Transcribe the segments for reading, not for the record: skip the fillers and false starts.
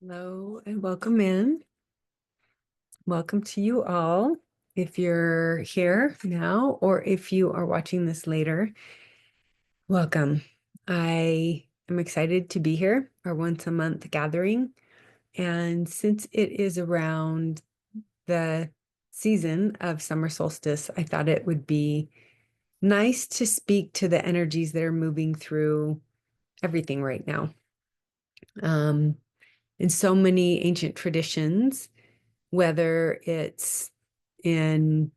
Hello and welcome in. Welcome to you all. If you're here now or if you are watching this later, welcome. I am excited to be here, our once a month gathering. And since it is around the season of summer solstice, I thought it would be nice to speak to the energies that are moving through everything right now. Um, in so many ancient traditions, whether it's in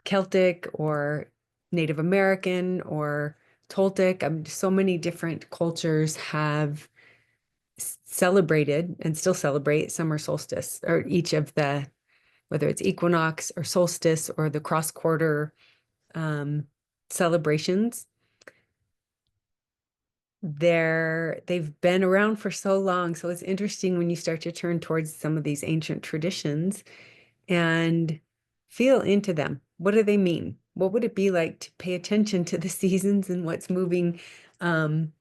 Celtic or Native American or Toltec. So many different cultures have celebrated and still celebrate summer solstice, or each of the, whether it's equinox or solstice or the cross quarter um, celebrations. They've been around for so long. So it's interesting when you start to turn towards some of these ancient traditions and feel into them. What do they mean? What would it be like to pay attention to the seasons and what's moving, um,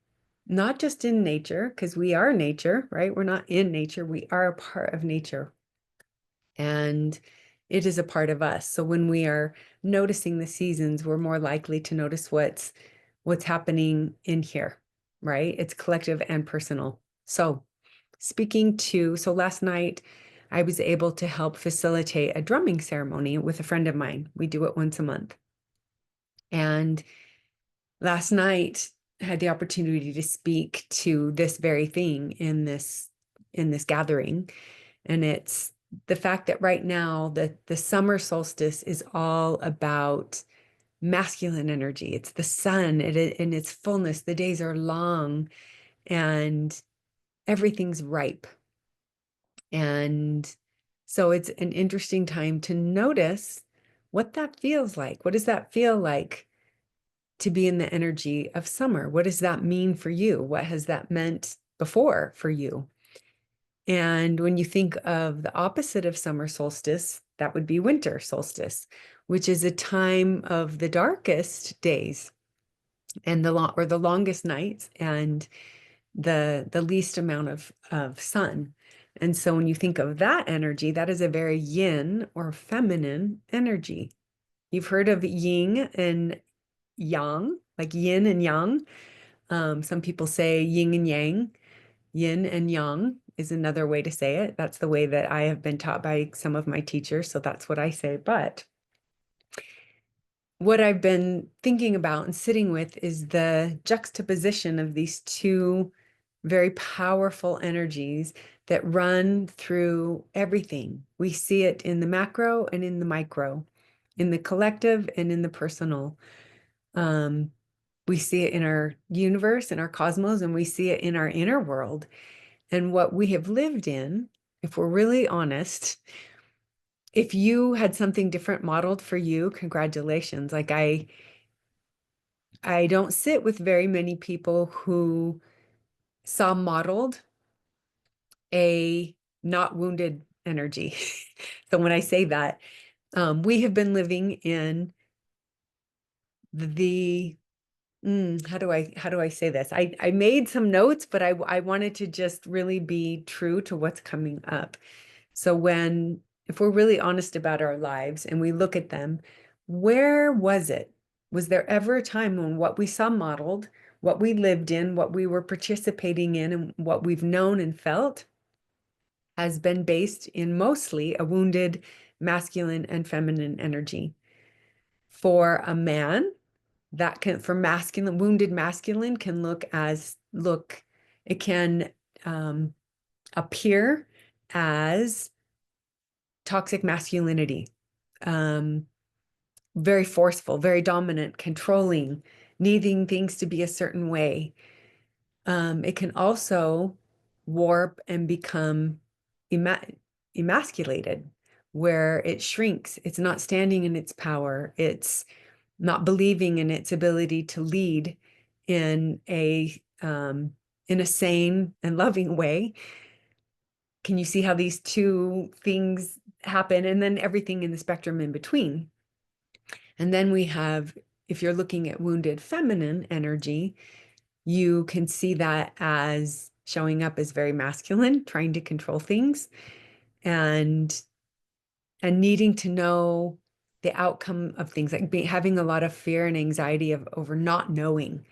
not just in nature, because we are nature, right? We're not in nature, we are a part of nature. And it is a part of us. So when we are noticing the seasons, we're more likely to notice what's happening in here, right? It's collective and personal. So so last night I was able to help facilitate a drumming ceremony with a friend of mine. We do it once a month. And last night I had the opportunity to speak to this very thing in this gathering. And it's the fact that right now the summer solstice is all about masculine energy. It's the sun in its fullness. The days are long and everything's ripe. And so it's an interesting time to notice what that feels like. What does that feel like to be in the energy of summer? What does that mean for you? What has that meant before for you? And when you think of the opposite of summer solstice, that would be winter solstice, which is a time of the darkest days and the longest nights and the least amount of sun. And so when you think of that energy, that is a very yin or feminine energy. You've heard of yin and yang, like yin and yang. Some people say yin and yang. Yin and yang is another way to say it. That's the way that I have been taught by some of my teachers. So that's what I say. But what I've been thinking about and sitting with is the juxtaposition of these two very powerful energies that run through everything. We see it in the macro and in the micro, in the collective and in the personal. Um, we see it in our universe, in our cosmos, and we see it in our inner world. And what we have lived in, if we're really honest, if you had something different modeled for you, congratulations. Like I don't sit with very many people who saw modeled a not wounded energy. So when I say that, we have been living in the how do I say this? I made some notes, but I wanted to just really be true to what's coming up. So if we're really honest about our lives and we look at them, where was it? Was there ever a time when what we saw modeled, what we lived in, what we were participating in, and what we've known and felt has been based in mostly a wounded masculine and feminine energy? For a man, for masculine, wounded masculine can it can um, appear as toxic masculinity, um, very forceful, very dominant, controlling, needing things to be a certain way. It can also warp and become emasculated, where it shrinks. It's not standing in its power. It's not believing in its ability to lead in a sane and loving way. Can you see how these two things happen? And then everything in the spectrum in between. And then we have, if you're looking at wounded feminine energy, you can see that as showing up as very masculine, trying to control things and needing to know the outcome of things, like having a lot of fear and anxiety over not knowing,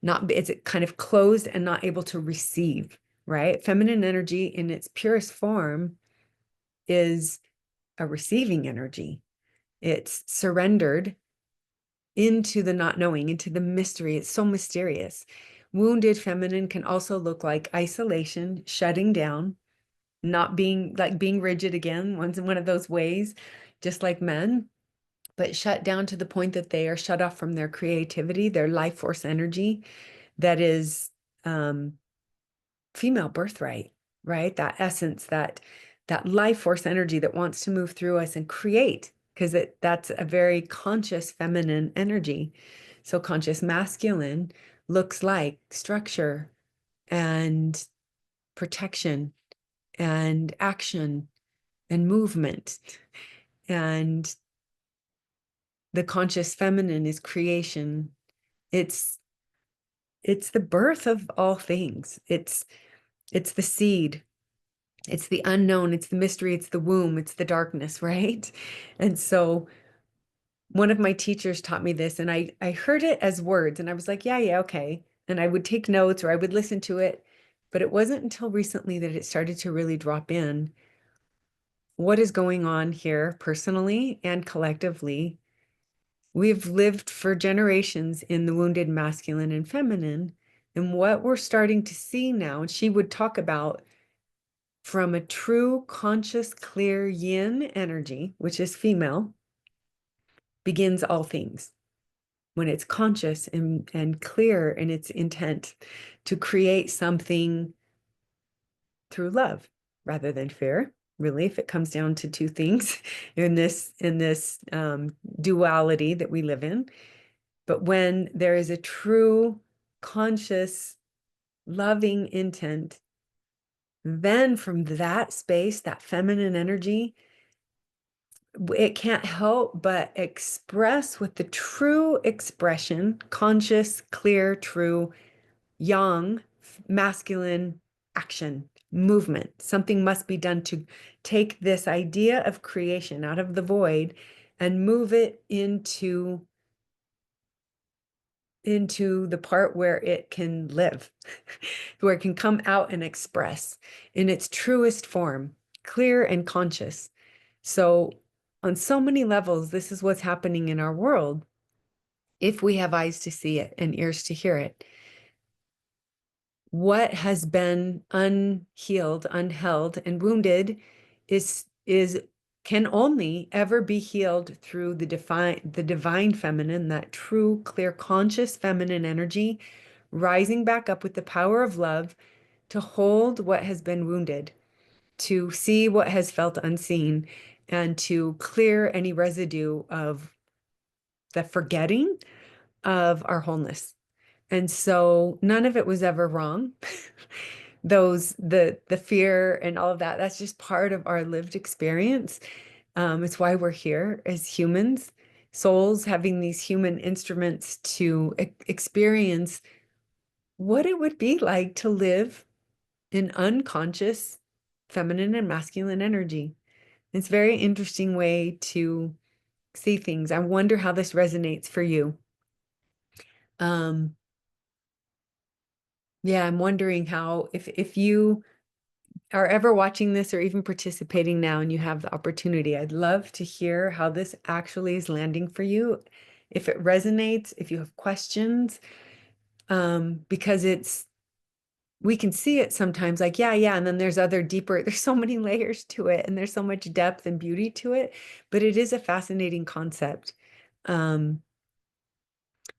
not it's kind of closed and not able to receive, right? Feminine energy in its purest form is a receiving energy. It's surrendered into the not knowing, into the mystery. It's so mysterious. Wounded feminine can also look like isolation, shutting down, not being like being rigid again, one of those ways, just like men, but shut down to the point that they are shut off from their creativity, their life force energy that is female birthright, right? That essence, that life force energy that wants to move through us and create, because that's a very conscious feminine energy. So conscious masculine looks like structure and protection and action and movement. And the conscious feminine is creation. It's it's the birth of all things. It's the seed. It's the unknown, it's the mystery, it's the womb, it's the darkness, right? And so one of my teachers taught me this, and I heard it as words, and I was like, yeah, okay. And I would take notes or I would listen to it, but it wasn't until recently that it started to really drop in. What is going on here personally and collectively? We've lived for generations in the wounded masculine and feminine, and what we're starting to see now, and she would talk about from a true, conscious, clear yin energy, which is female, begins all things. When it's conscious and clear in its intent to create something through love rather than fear. Really, if it comes down to two things in this duality that we live in. But when there is a true, conscious, loving intent, then from that space, that feminine energy, it can't help but express with the true expression, conscious, clear, true, yang, masculine action, movement. Something must be done to take this idea of creation out of the void and move it into the part where it can live, where it can come out and express in its truest form, clear and conscious. So on so many levels, this is what's happening in our world if we have eyes to see it and ears to hear it. What has been unhealed, unheld, and wounded is can only ever be healed through the divine feminine, that true, clear, conscious feminine energy, rising back up with the power of love to hold what has been wounded, to see what has felt unseen, and to clear any residue of the forgetting of our wholeness. And so none of it was ever wrong. The fear and all of that, that's just part of our lived experience. It's why we're here as humans, souls having these human instruments to experience what it would be like to live in unconscious feminine and masculine energy. It's a very interesting way to see things. I wonder how this resonates for you. Um, yeah, I'm wondering how, if you are ever watching this or even participating now and you have the opportunity, I'd love to hear how this actually is landing for you. If it resonates, if you have questions, because we can see it sometimes like, yeah, and then there's there's so many layers to it and there's so much depth and beauty to it, but it is a fascinating concept. Um,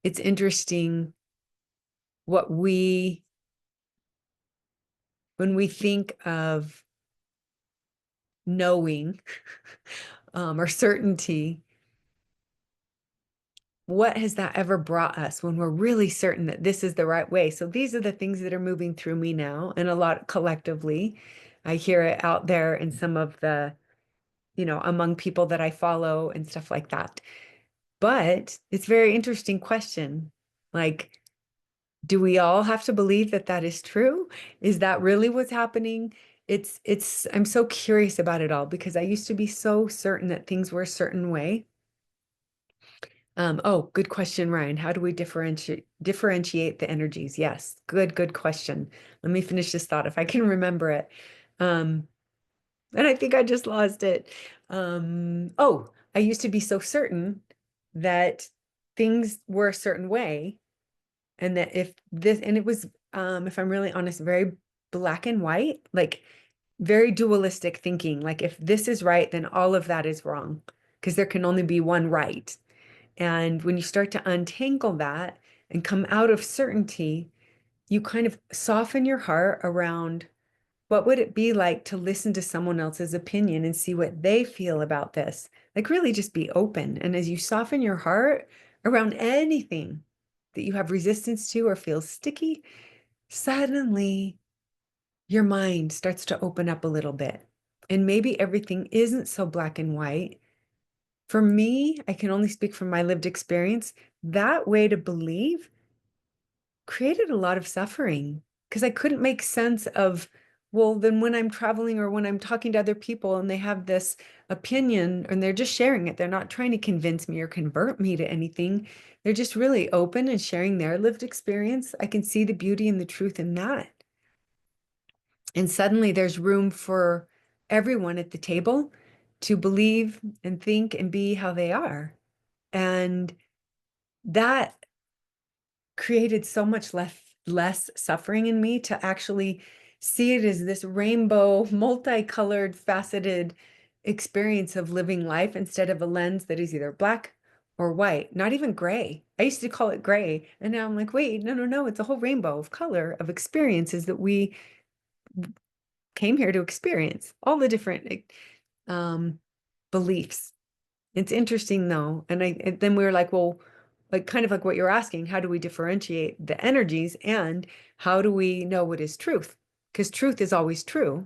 it's interesting what when we think of knowing or certainty, what has that ever brought us when we're really certain that this is the right way? So these are the things that are moving through me now, and a lot collectively. I hear it out there in some of the, among people that I follow and stuff like that. But it's a very interesting question. Like, Do we all have to believe that that is true? Is that really what's happening? I'm so curious about it all because I used to be so certain that things were a certain way. Oh, good question, Ryan. How do we differentiate the energies? Yes, good question. Let me finish this thought if I can remember it. Um, and I think I just lost it. Oh, I used to be so certain that things were a certain way, and that if this, and it was, if I'm really honest, very black and white, like very dualistic thinking. Like if this is right, then all of that is wrong, because there can only be one right. And when you start to untangle that and come out of certainty, you kind of soften your heart around what would it be like to listen to someone else's opinion and see what they feel about this? Like really just be open. And as you soften your heart around anything that you have resistance to or feels sticky, suddenly your mind starts to open up a little bit. And maybe everything isn't so black and white. For me, I can only speak from my lived experience. That way to believe created a lot of suffering because I couldn't make sense of, well, then when I'm traveling or when I'm talking to other people and they have this opinion and they're just sharing it, they're not trying to convince me or convert me to anything. They're just really open and sharing their lived experience. I can see the beauty and the truth in that. And suddenly there's room for everyone at the table to believe and think and be how they are. And that created so much less suffering in me to actually see it as this rainbow, multicolored, faceted experience of living life instead of a lens that is either black or white, not even gray. I used to call it gray. And now I'm like, wait, no, it's a whole rainbow of color of experiences that we came here to experience, all the different um, beliefs. It's interesting though. And then we were like, well, like kind of like what you're asking, how do we differentiate the energies and how do we know what is truth? Because truth is always true,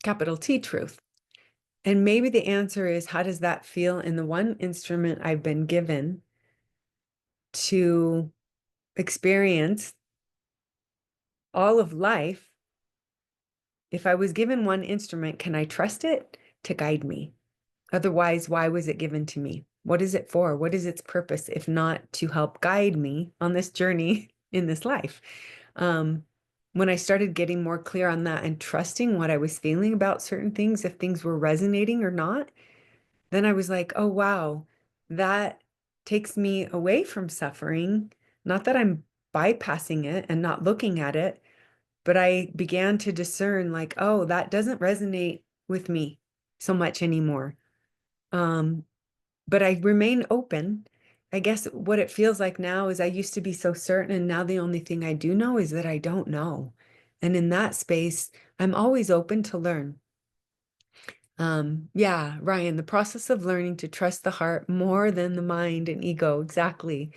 capital T truth. And maybe the answer is, how does that feel in the one instrument I've been given to experience all of life? If I was given one instrument, can I trust it to guide me? Otherwise, why was it given to me? What is it for? What is its purpose, if not to help guide me on this journey in this life? Um, when I started getting more clear on that and trusting what I was feeling about certain things, if things were resonating or not, then I was like, oh, wow, that takes me away from suffering. Not that I'm bypassing it and not looking at it, but I began to discern, like, oh, that doesn't resonate with me so much anymore. Um, but I remain open. I guess what it feels like now is I used to be so certain, and now the only thing I do know is that I don't know. And in that space, I'm always open to learn. Yeah, Ryan, the process of learning to trust the heart more than the mind and ego. Exactly.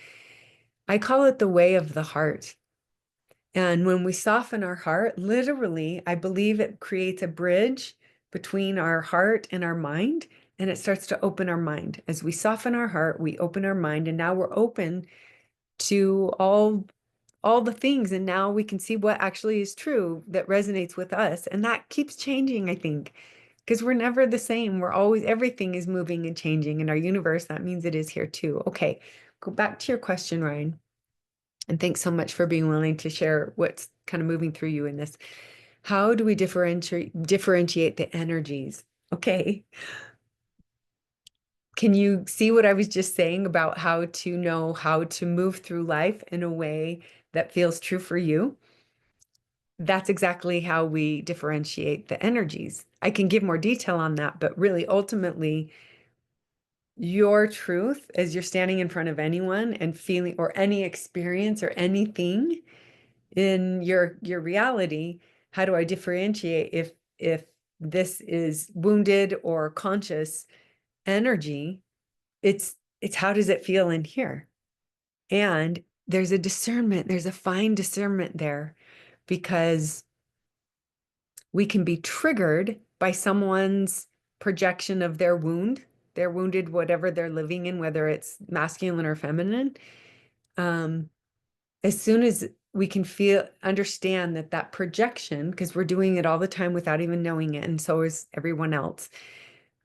I call it the way of the heart. And when we soften our heart, literally, I believe it creates a bridge between our heart and our mind, and it starts to open our mind. As we soften our heart, we open our mind, and now we're open to all the things, and now we can see what actually is true that resonates with us. And that keeps changing, I think, because we're never the same. We're always, everything is moving and changing in our universe. That means it is here too. Okay, go back to your question, Ryan. And thanks so much for being willing to share what's kind of moving through you in this. How do we differentiate the energies? Okay. Can you see what I was just saying about how to know how to move through life in a way that feels true for you? That's exactly how we differentiate the energies. I can give more detail on that, but really ultimately, your truth as you're standing in front of anyone and feeling or any experience or anything in your reality, how do I differentiate if this is wounded or conscious energy? It's how does it feel in here? And there's a discernment, there's a fine discernment there because we can be triggered by someone's projection of their wound, their wounded, whatever they're living in, whether it's masculine or feminine. Um, as soon as we can understand that that projection, because we're doing it all the time without even knowing it, and so is everyone else,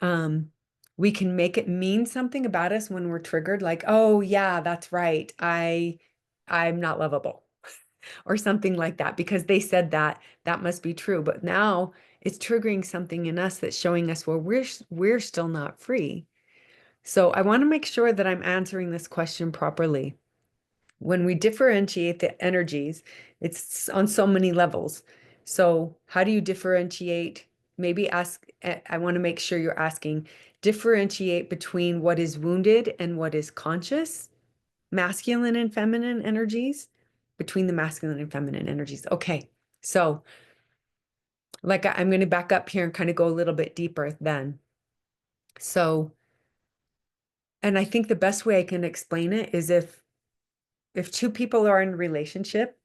um, we can make it mean something about us when we're triggered, like, oh yeah, that's right. I'm not lovable or something like that because they said that, that must be true. But now it's triggering something in us that's showing us, well, we're still not free. So I want to make sure that I'm answering this question properly. When we differentiate the energies, it's on so many levels. So how do you differentiate? Maybe ask, I want to make sure you're asking, differentiate between what is wounded and what is conscious, masculine and feminine energies, between the masculine and feminine energies. Okay. So like I'm going to back up here and kind of go a little bit deeper then. So, and I think the best way I can explain it is if two people are in a relationship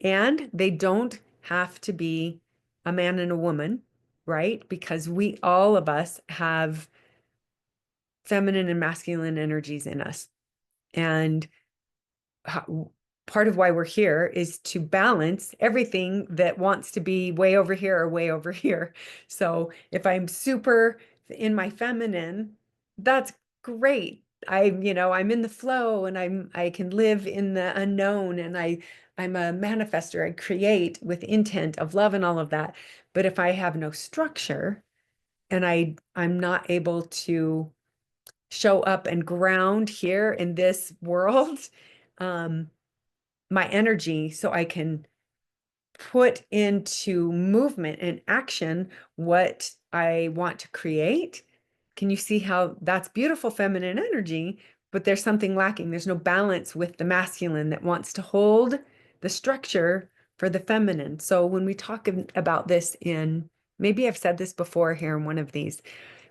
and they don't have to be a man and a woman, right? Because we, all of us, have feminine and masculine energies in us. And part of why we're here is to balance everything that wants to be way over here or way over here. So if I'm super in my feminine, that's great. I'm in the flow and I can live in the unknown and I'm a manifester. I create with intent of love and all of that. But if I have no structure and I'm not able to show up and ground here in this world, my energy so I can put into movement and action what I want to create. Can you see how that's beautiful feminine energy, but there's something lacking? There's no balance with the masculine that wants to hold the structure for the feminine. So when we talk about this maybe I've said this before here in one of these,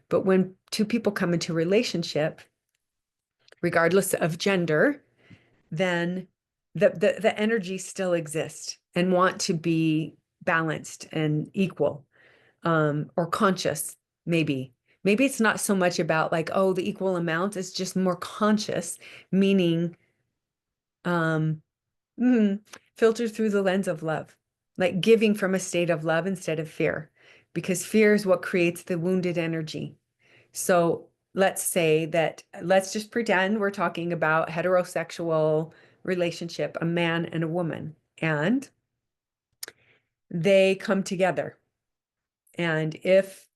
but when two people come into a relationship, regardless of gender, then the energy still exists and want to be balanced and equal, or conscious, maybe. Maybe it's not so much about like, oh, the equal amount, it's just more conscious, meaning um, mm, filtered through the lens of love, like giving from a state of love instead of fear, because fear is what creates the wounded energy. So let's just pretend we're talking about heterosexual relationship, a man and a woman, and they come together. And if,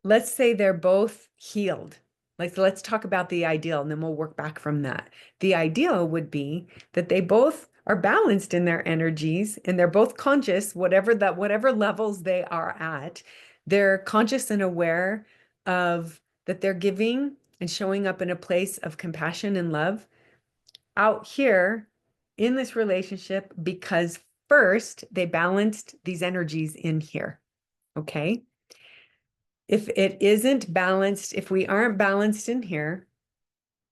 let's say they're both healed, like let's talk about the ideal and then we'll work back from that. The ideal would be that they both are balanced in their energies and they're both conscious, whatever levels they are at, they're conscious and aware of that they're giving and showing up in a place of compassion and love out here in this relationship because first they balanced these energies in here. Okay. If it isn't balanced, if we aren't balanced in here,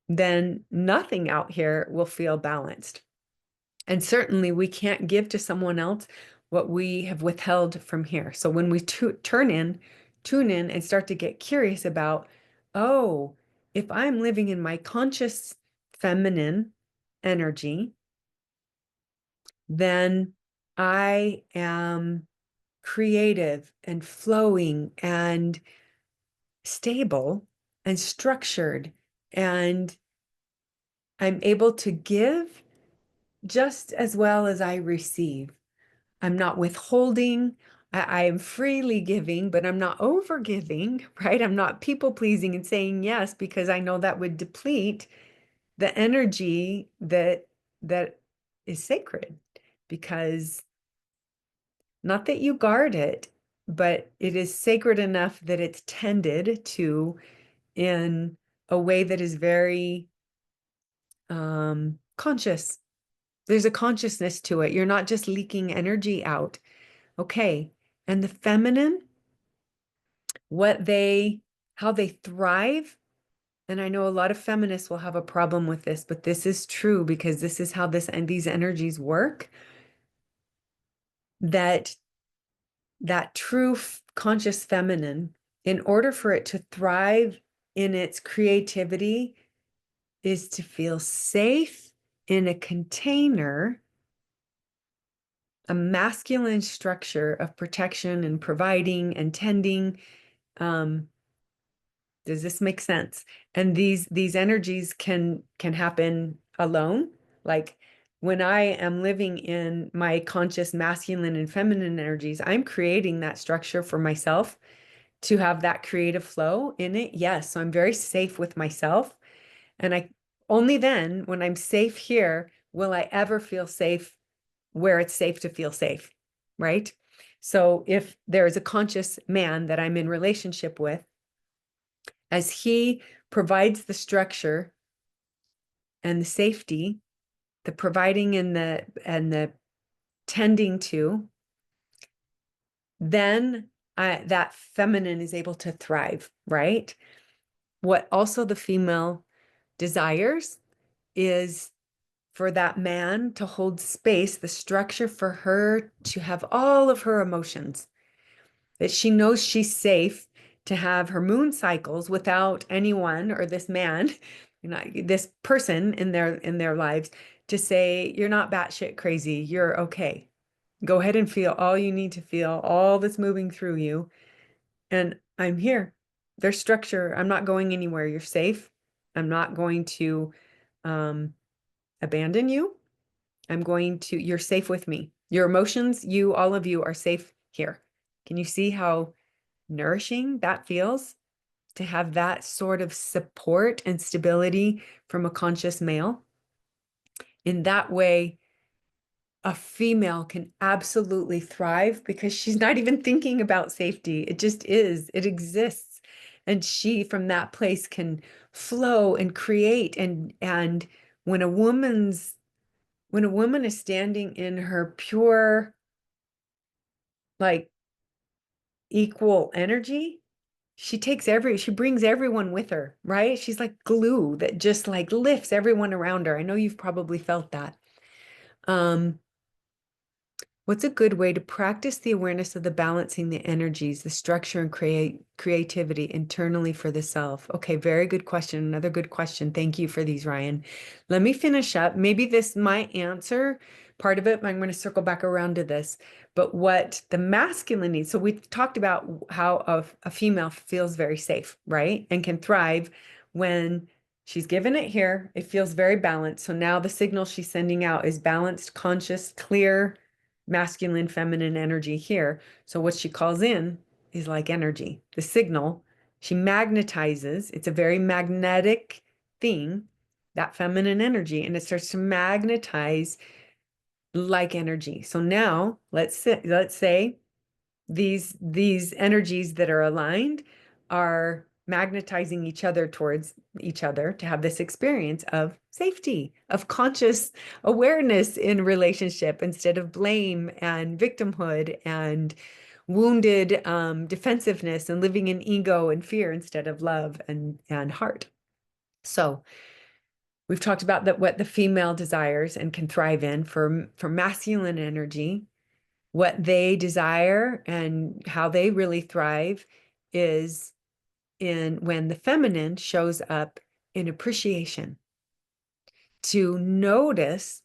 then nothing out here will feel balanced. And certainly we can't give to someone else what we have withheld from here. So when we tune in and start to get curious about, oh, if I'm living in my conscious feminine energy, then I am creative and flowing and stable and structured, and I'm able to give just as well as I receive. I'm not withholding. I am freely giving, but I'm not over giving, right? I'm not people pleasing and saying yes because I know that would deplete the energy that is sacred, because not that you guard it, but it is sacred enough that it's tended to in a way that is very conscious. There's a consciousness to it. You're not just leaking energy out. Okay. And the feminine, how they thrive. And I know a lot of feminists will have a problem with this, but this is true because this is how these energies work. That true conscious feminine, in order for it to thrive in its creativity, is to feel safe in a container, a masculine structure of protection and providing and tending. Does this make sense? And these energies can happen alone. Like when I am living in my conscious masculine and feminine energies, I'm creating that structure for myself to have that creative flow in it. Yes, so I'm very safe with myself. And I only then, when I'm safe here, will I ever feel safe where it's safe to feel safe, right? So if there is a conscious man that I'm in relationship with, as he provides the structure and the safety, the providing and the tending to, then that feminine is able to thrive, right? What also the female desires is for that man to hold space, the structure for her to have all of her emotions, that she knows she's safe to have her moon cycles without anyone or this man, this person in their lives to say, you're not batshit crazy, you're okay. Go ahead and feel all you need to feel, all that's moving through you. And I'm here. There's structure. I'm not going anywhere. You're safe. I'm not going to abandon you. You're safe with me. Your emotions, all of you are safe here. Can you see how nourishing that feels to have that sort of support and stability from a conscious male? In that way, a female can absolutely thrive because she's not even thinking about safety. It just is, it exists. And she, from that place, can flow and create. And when a woman is standing in her pure, like equal energy, she brings everyone with her, right? She's like glue that just like lifts everyone around her. I know you've probably felt that. What's a good way to practice the awareness of the balancing the energies, the structure and creativity internally for the self? Okay, very good question. Another good question. Thank you for these, Ryan. Let me finish up. Maybe this might answer part of it. I'm going to circle back around to this. But what the masculine needs, so we talked about how a female feels very safe, right? And can thrive when she's given it here. It feels very balanced. So now the signal she's sending out is balanced, conscious, clear, masculine, feminine energy here. So what she calls in is like energy. The signal, she magnetizes. It's a very magnetic thing, that feminine energy, and it starts to magnetize like energy. So now let's say these energies that are aligned are magnetizing each other towards each other to have this experience of safety, of conscious awareness in relationship instead of blame and victimhood and wounded defensiveness and living in ego and fear instead of love and heart. So we've talked about what the female desires and can thrive in for masculine energy. What they desire and how they really thrive is in when the feminine shows up in appreciation, to notice,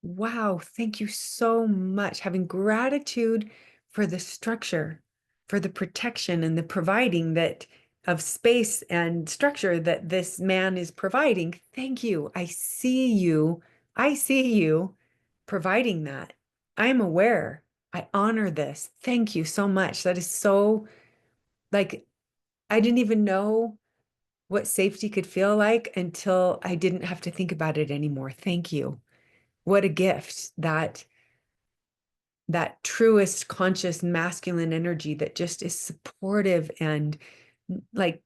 wow, thank you so much, having gratitude for the structure, for the protection and the providing that of space and structure that this man is providing. Thank you. I see you. I see you providing that. I'm aware. I honor this. Thank you so much. That is so, like, I didn't even know what safety could feel like until I didn't have to think about it anymore. Thank you. What a gift, that truest conscious masculine energy that just is supportive and like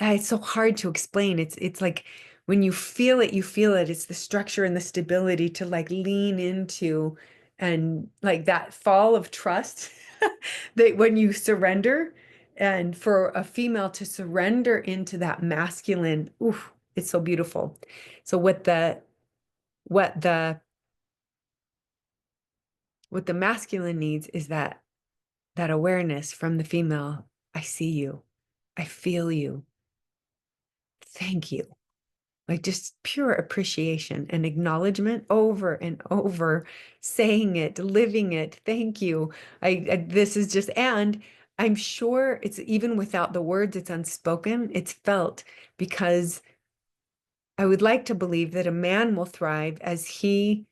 it's so hard to explain. It's like when you feel it, you feel it. It's the structure and the stability to like lean into, and like that fall of trust that when you surrender, and for a female to surrender into that masculine, oof, it's so beautiful. So what the what the masculine needs is that awareness from the female. I see you. I feel you. Thank you. like just pure appreciation and acknowledgement over and over, saying it, living it. Thank you. This is just, and I'm sure it's even without the words, it's unspoken, it's felt, because I would like to believe that a man will thrive as he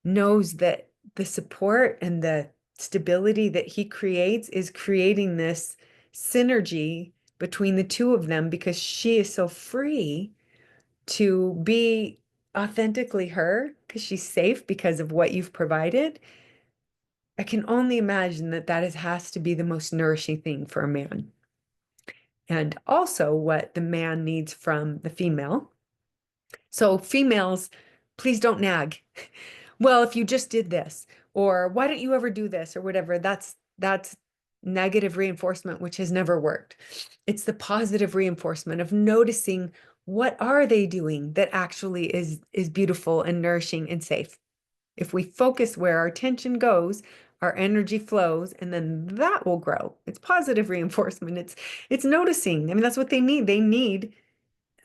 knows that the support and the stability that he creates is creating this synergy between the two of them, because she is so free to be authentically her because she's safe because of what you've provided. I can only imagine that has to be the most nourishing thing for a man. And also what the man needs from the female. So females, please don't nag. Well, if you just did this, or why don't you ever do this, or whatever, that's negative reinforcement, which has never worked. It's the positive reinforcement of noticing what are they doing that actually is beautiful and nourishing and safe. If we focus where our attention goes, our energy flows, and then that will grow. It's positive reinforcement. It's noticing. I mean, that's what they need. They need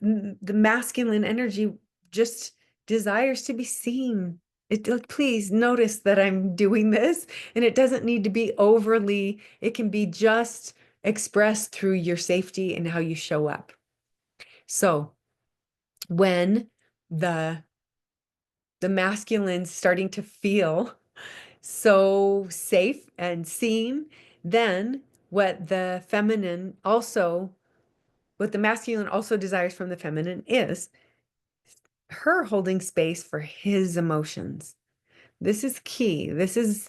the masculine energy just desires to be seen. Like, please notice that I'm doing this, and it doesn't need to be overly, it can be just expressed through your safety and how you show up. So when the masculine's starting to feel so safe and seen, then what the feminine also, what the masculine also desires from the feminine is her holding space for his emotions. This is key. This is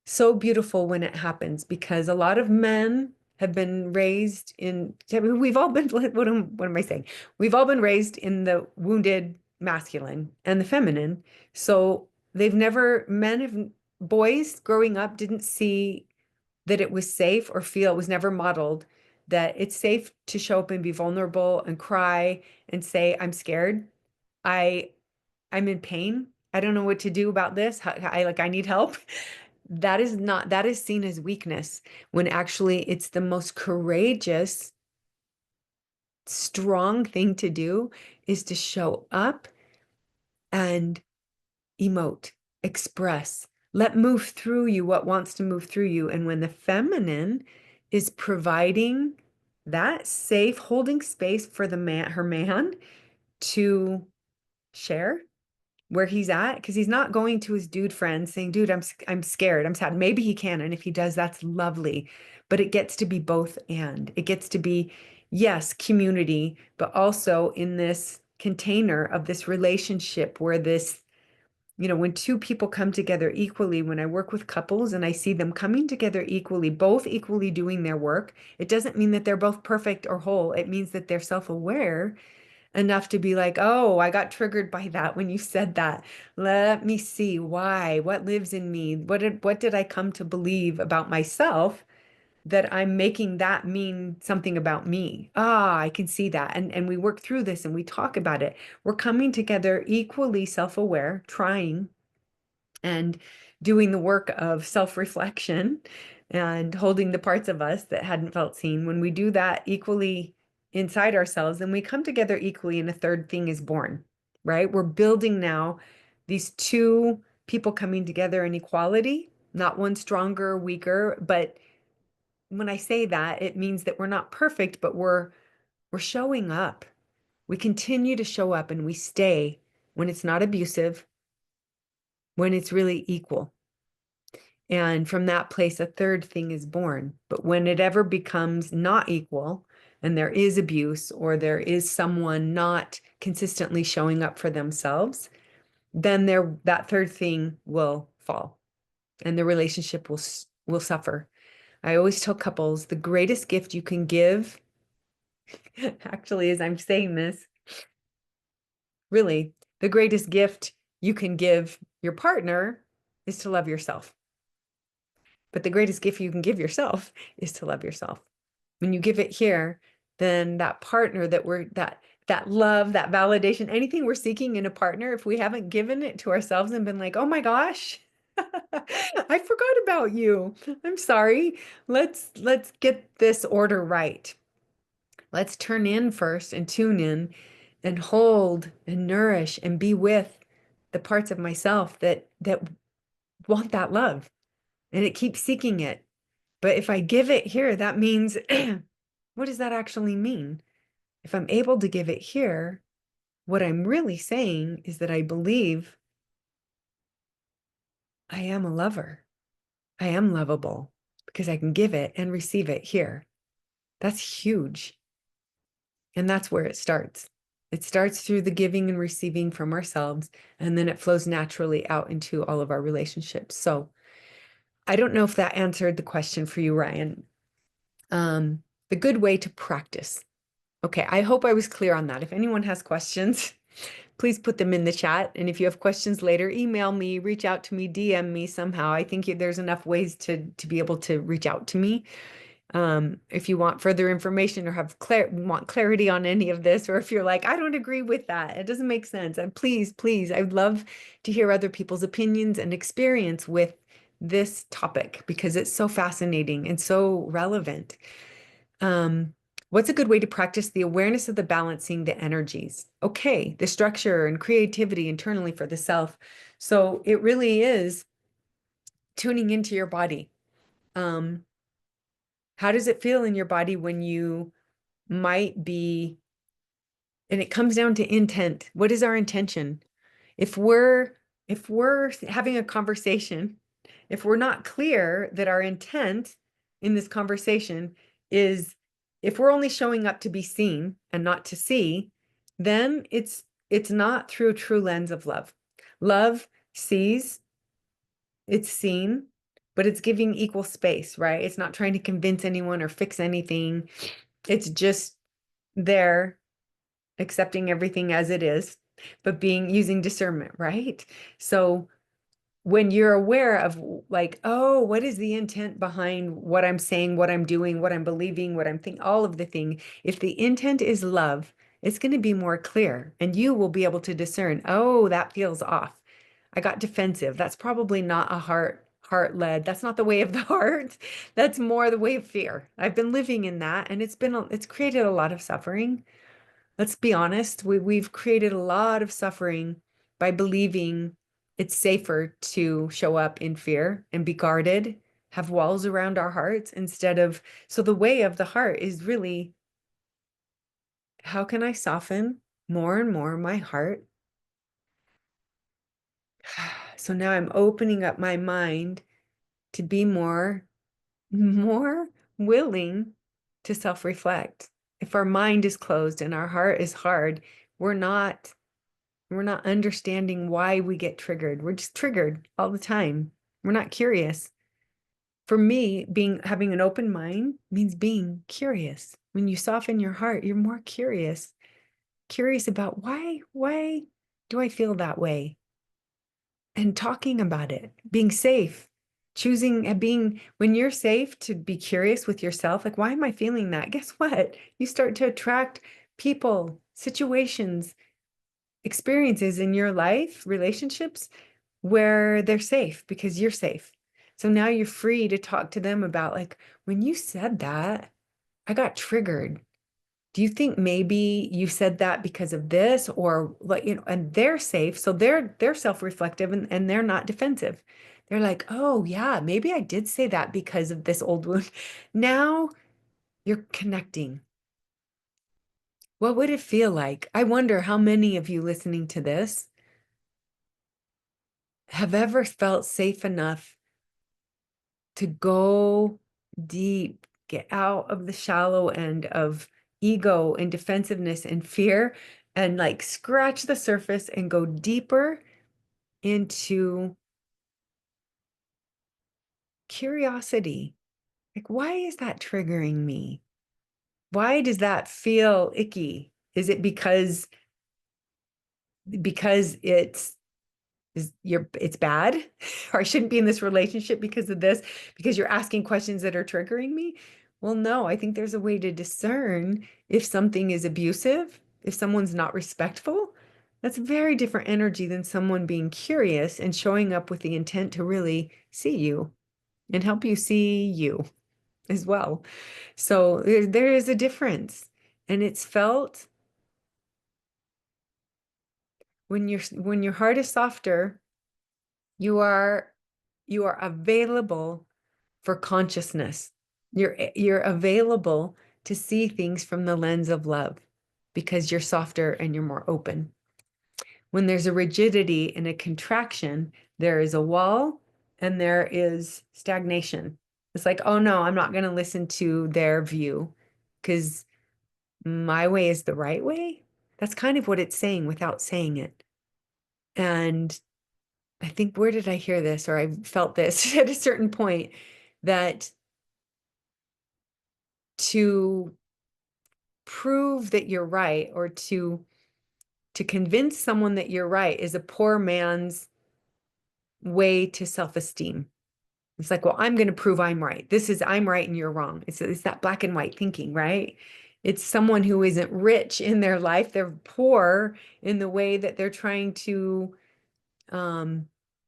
so beautiful when it happens, because a lot of men have been raised in, I mean, we've all been, what am I saying? We've all been raised in the wounded masculine and the feminine. So they've never, boys growing up didn't see that it was safe or feel, it was never modeled that it's safe to show up and be vulnerable and cry and say, I'm scared. I I'm in pain. I don't know what to do about this. I need help. That is not, that is seen as weakness, when actually it's the most courageous, strong thing to do is to show up and emote, express, let move through you what wants to move through you. And when the feminine is providing that safe, holding space for the man, her man, to share where he's at, because he's not going to his dude friends saying, dude, I'm scared, I'm sad. Maybe he can, and if he does, that's lovely. But it gets to be both, and it gets to be, yes, community, but also in this container of this relationship where this, when two people come together equally, when I work with couples and I see them coming together equally, both equally doing their work, it doesn't mean that they're both perfect or whole. It means that they're self-aware enough to be like, oh, I got triggered by that when you said that. Let me see why, what lives in me? What did I come to believe about myself that I'm making that mean something about me? Ah, I can see that. And we work through this and we talk about it. We're coming together equally self-aware, trying and doing the work of self-reflection and holding the parts of us that hadn't felt seen. When we do that equally inside ourselves, then we come together equally, and a third thing is born, right? We're building now these two people coming together in equality, not one stronger or weaker. But when I say that, it means that we're not perfect, but we're showing up. We continue to show up, and we stay when it's not abusive, when it's really equal. And from that place, a third thing is born. But when it ever becomes not equal, and there is abuse, or there is someone not consistently showing up for themselves, then that third thing will fall, and the relationship will suffer. I always tell couples the greatest gift you can give, actually, as I'm saying this, really, the greatest gift you can give your partner is to love yourself. But the greatest gift you can give yourself is to love yourself. When you give it here, then that partner that love, that validation, anything we're seeking in a partner, if we haven't given it to ourselves and been like, oh my gosh, I forgot about you. I'm sorry. Let's get this order right. Let's turn in first and tune in and hold and nourish and be with the parts of myself that want that love, and it keeps seeking it. But if I give it here, that means what does that actually mean? If I'm able to give it here, what I'm really saying is that I believe I am a lover. I am lovable because I can give it and receive it here. That's huge. And that's where it starts. It starts through the giving and receiving from ourselves, and then it flows naturally out into all of our relationships. So I don't know if that answered the question for you, Ryan. The good way to practice. Okay, I hope I was clear on that. If anyone has questions, please put them in the chat. And if you have questions later, email me, reach out to me, DM me somehow. I think there's enough ways to be able to reach out to me. If you want further information or want clarity on any of this, or if you're like, I don't agree with that, it doesn't make sense. And please, I'd love to hear other people's opinions and experience with this topic because it's so fascinating and so relevant. Um, what's a good way to practice the awareness of the balancing the energies? Okay, the structure and creativity internally for the self. So it really is tuning into your body. Um, how does it feel in your body when you might be, and it comes down to intent. What is our intention? If we're having a conversation, if we're not clear that our intent in this conversation is, if we're only showing up to be seen and not to see, then it's not through a true lens of love. Love sees, it's seen, but it's giving equal space, right? It's not trying to convince anyone or fix anything. It's just there, accepting everything as it is, but using discernment, right? So when you're aware of like, oh, what is the intent behind what I'm saying, what I'm doing, what I'm believing, what I'm thinking, all of the thing, if the intent is love, it's going to be more clear and you will be able to discern, oh, that feels off. I got defensive. That's probably not a heart led. That's not the way of the heart. That's more the way of fear. I've been living in that and it's created a lot of suffering. Let's be honest, we've created a lot of suffering by believing it's safer to show up in fear and be guarded, have walls around our hearts instead of, so the way of the heart is really, how can I soften more and more my heart? So now I'm opening up my mind to be more willing to self-reflect. If our mind is closed and our heart is hard, we're not understanding why we get triggered. We're just triggered all the time. We're not curious. For me, having an open mind means being curious. When you soften your heart, you're more curious about why do I feel that way? And talking about it, being safe, choosing and being, when you're safe to be curious with yourself, like, why am I feeling that? Guess what? You start to attract people, situations, experiences in your life, relationships where they're safe because you're safe. So now you're free to talk to them about, like, when you said that, I got triggered. Do you think maybe you said that because of this, or like, and they're safe. So they're self-reflective and they're not defensive. They're like, oh yeah, maybe I did say that because of this old wound. Now you're connecting. What would it feel like? I wonder how many of you listening to this have ever felt safe enough to go deep, get out of the shallow end of ego and defensiveness and fear, and like scratch the surface and go deeper into curiosity. Like, why is that triggering me? Why does that feel icky? Is it because it's bad, or I shouldn't be in this relationship because of this, because you're asking questions that are triggering me? Well, no, I think there's a way to discern if something is abusive, if someone's not respectful. That's very different energy than someone being curious and showing up with the intent to really see you and help you see you as well. So there is a difference, and it's felt when your heart is softer, you are available for consciousness. You're available to see things from the lens of love because you're softer and you're more open. When there's a rigidity and a contraction, there is a wall and there is stagnation. It's like, oh no, I'm not going to listen to their view because my way is the right way. That's kind of what it's saying without saying it. And I think, where did I hear this? Or I felt this at a certain point, that to prove that you're right, or to convince someone that you're right, is a poor man's way to self-esteem. It's like, well, I'm going to prove I'm right. This is, I'm right and you're wrong. It's that black and white thinking, right? It's someone who isn't rich in their life. They're poor in the way that they're trying to um,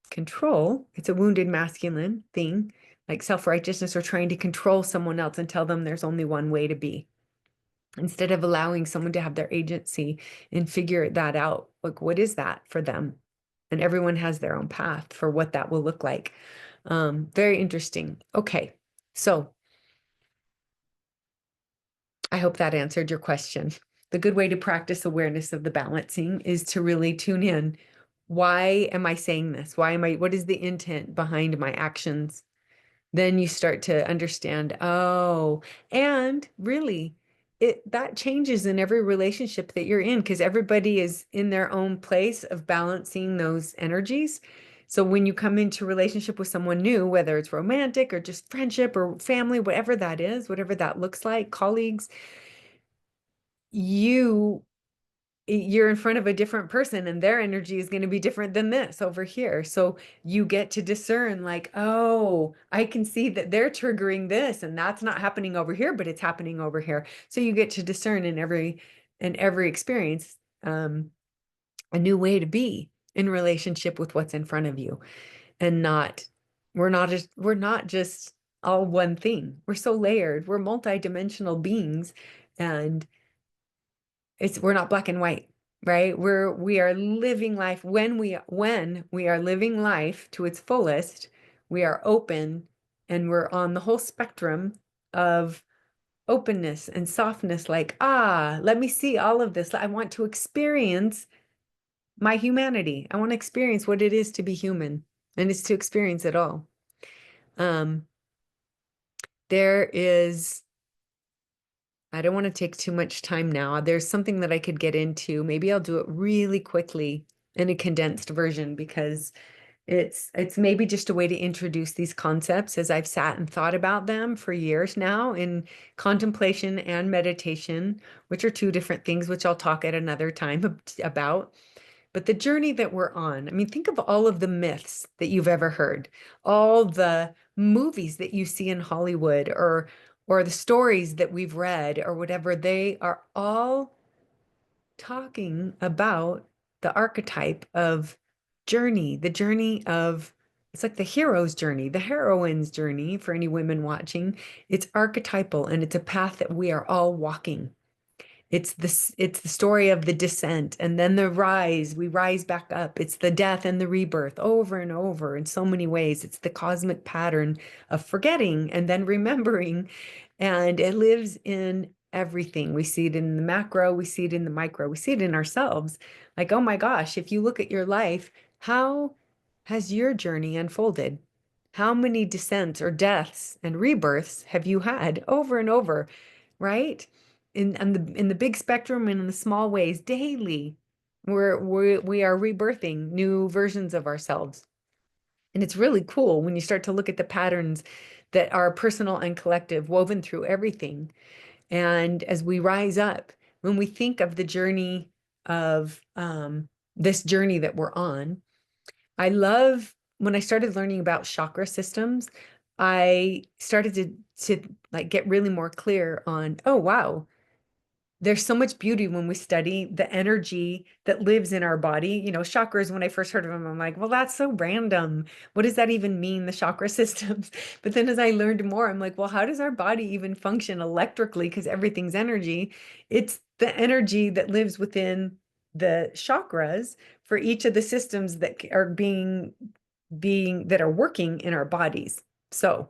control. It's a wounded masculine thing, like self-righteousness, or trying to control someone else and tell them there's only one way to be, instead of allowing someone to have their agency and figure that out. Like, what is that for them? And everyone has their own path for what that will look like. Very interesting. Okay, so I hope that answered your question. The good way to practice awareness of the balancing is to really tune in. Why am I saying this? What is the intent behind my actions? Then you start to understand, oh, and really, that changes in every relationship that you're in, because everybody is in their own place of balancing those energies. So when you come into relationship with someone new, whether it's romantic or just friendship or family, whatever that is, whatever that looks like, colleagues, you you're in front of a different person and their energy is going to be different than this over here. So you get to discern, like, oh, I can see that they're triggering this and that's not happening over here, but it's happening over here. So you get to discern in every experience a new way to be in relationship with what's in front of you. And not we're not just all one thing. We're so layered. We're multidimensional beings, and we're not black and white, right? We are living life. When we are living life to its fullest, we are open, and we're on the whole spectrum of openness and softness, like, let me see all of this. I want to experience my humanity. I want to experience what it is to be human, and it's to experience it all. There is I don't want to take too much time now. There's something that I could get into. Maybe I'll do it really quickly in a condensed version, because it's maybe just a way to introduce these concepts as I've sat and thought about them for years now in contemplation and meditation, which are two different things, which I'll talk at another time about. But the journey that we're on, I mean, think of all of the myths that you've ever heard, all the movies that you see in Hollywood, or the stories that we've read, or whatever. They are all talking about the archetype of journey, the journey of, it's like the hero's journey, the heroine's journey for any women watching. It's archetypal, and it's a path that we are all walking. It's the story of the descent and then the rise. We rise back up. It's the death and the rebirth over and over in so many ways. It's the cosmic pattern of forgetting and then remembering. And it lives in everything. We see it in the macro, we see it in the micro, we see it in ourselves. Like, oh my gosh, if you look at your life, how has your journey unfolded? How many descents or deaths and rebirths have you had over and over, right? In the big spectrum and in the small ways daily, we are rebirthing new versions of ourselves. And it's really cool when you start to look at the patterns that are personal and collective, woven through everything. And as we rise up, when we think of the journey of this journey that we're on, I love when I started learning about chakra systems, I started to like get really more clear on, oh wow, there's so much beauty when we study the energy that lives in our body. Chakras, when I first heard of them, I'm like, well, that's so random. What does that even mean, the chakra systems? But then as I learned more, I'm like, well, how does our body even function electrically? Because everything's energy. It's the energy that lives within the chakras for each of the systems that are that are working in our bodies. So,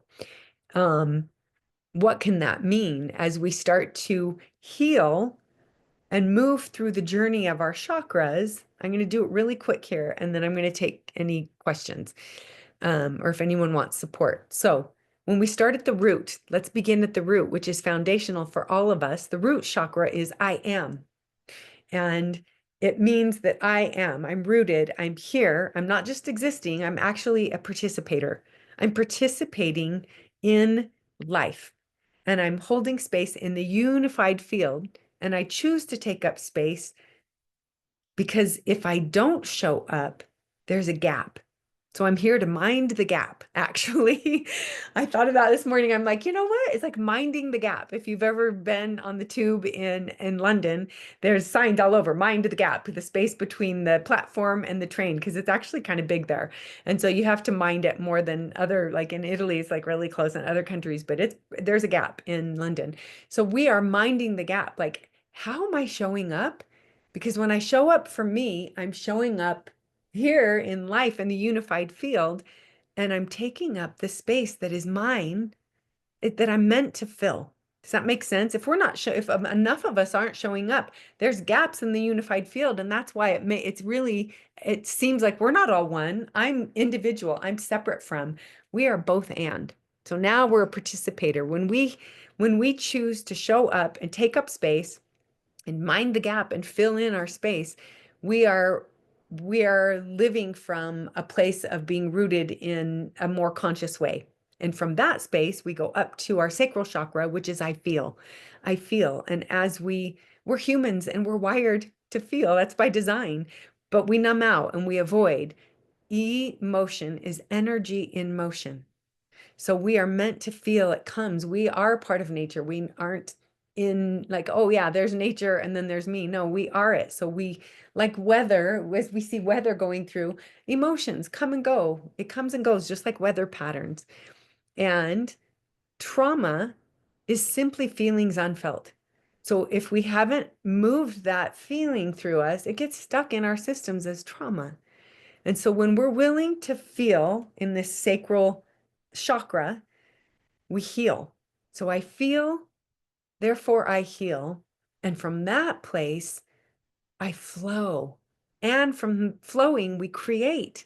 what can that mean as we start to heal and move through the journey of our chakras? I'm going to do it really quick here, and then I'm going to take any questions, or if anyone wants support. So, when we start at the root, let's begin at the root, which is foundational for all of us. The root chakra is I am. And it means that I'm rooted, I'm here, I'm not just existing, I'm actually a participator. I'm participating in life, and I'm holding space in the unified field. And I choose to take up space because if I don't show up, there's a gap. So I'm here to mind the gap, actually. I thought about this morning. I'm like, you know what? It's like minding the gap. If you've ever been on the tube in London, there's signs all over, mind the gap, the space between the platform and the train, because it's actually kind of big there. And so you have to mind it more than other, like in Italy, it's like really close in other countries, but there's a gap in London. So we are minding the gap. Like, how am I showing up? Because when I show up for me, I'm showing up here in life in the unified field, and I'm taking up the space that is mine, that I'm meant to fill. Does that make sense? If we're not if enough of us aren't showing up, there's gaps in the unified field, and that's why it seems like we're not all one. I'm individual. I'm separate from. We are both and. So now we're a participator. When we choose to show up and take up space and mind the gap and fill in our space, we are living from a place of being rooted in a more conscious way. And from that space, we go up to our sacral chakra, which is I feel. I feel. And as we're humans and we're wired to feel, that's by design, but we numb out and we avoid. Emotion is energy in motion. So we are meant to feel it comes. We are part of nature. We aren't in like, oh yeah, there's nature and then there's me. No, we are it. So we, like weather, as we see weather going through, emotions come and go. It comes and goes just like weather patterns. And trauma is simply feelings unfelt. So if we haven't moved that feeling through us, it gets stuck in our systems as trauma. And so when we're willing to feel in this sacral chakra, we heal. So I feel, therefore I heal. And from that place, I flow. And from flowing, we create.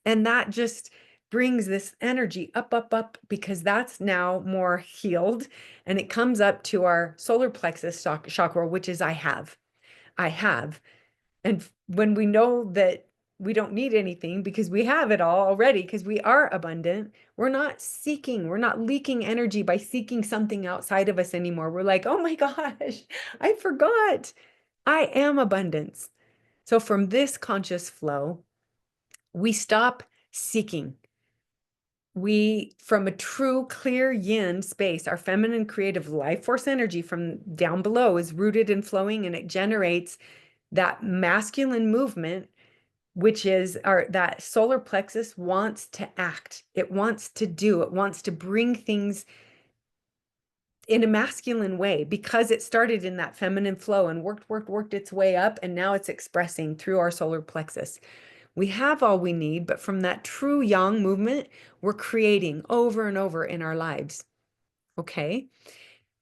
And that just brings this energy up, up, up, because that's now more healed. And it comes up to our solar plexus chakra, which is I have. I have. And when we know that we don't need anything because we have it all already, because we are abundant, we're not seeking, we're not leaking energy by seeking something outside of us anymore. We're like, oh my gosh, I forgot. I am abundance. So from this conscious flow, we stop seeking. From a true clear yin space, our feminine creative life force energy from down below is rooted and flowing, and it generates that masculine movement, which is that solar plexus wants to act. It wants to do, it wants to bring things in a masculine way because it started in that feminine flow and worked its way up. And now it's expressing through our solar plexus. We have all we need, but from that true yang movement, we're creating over and over in our lives. Okay.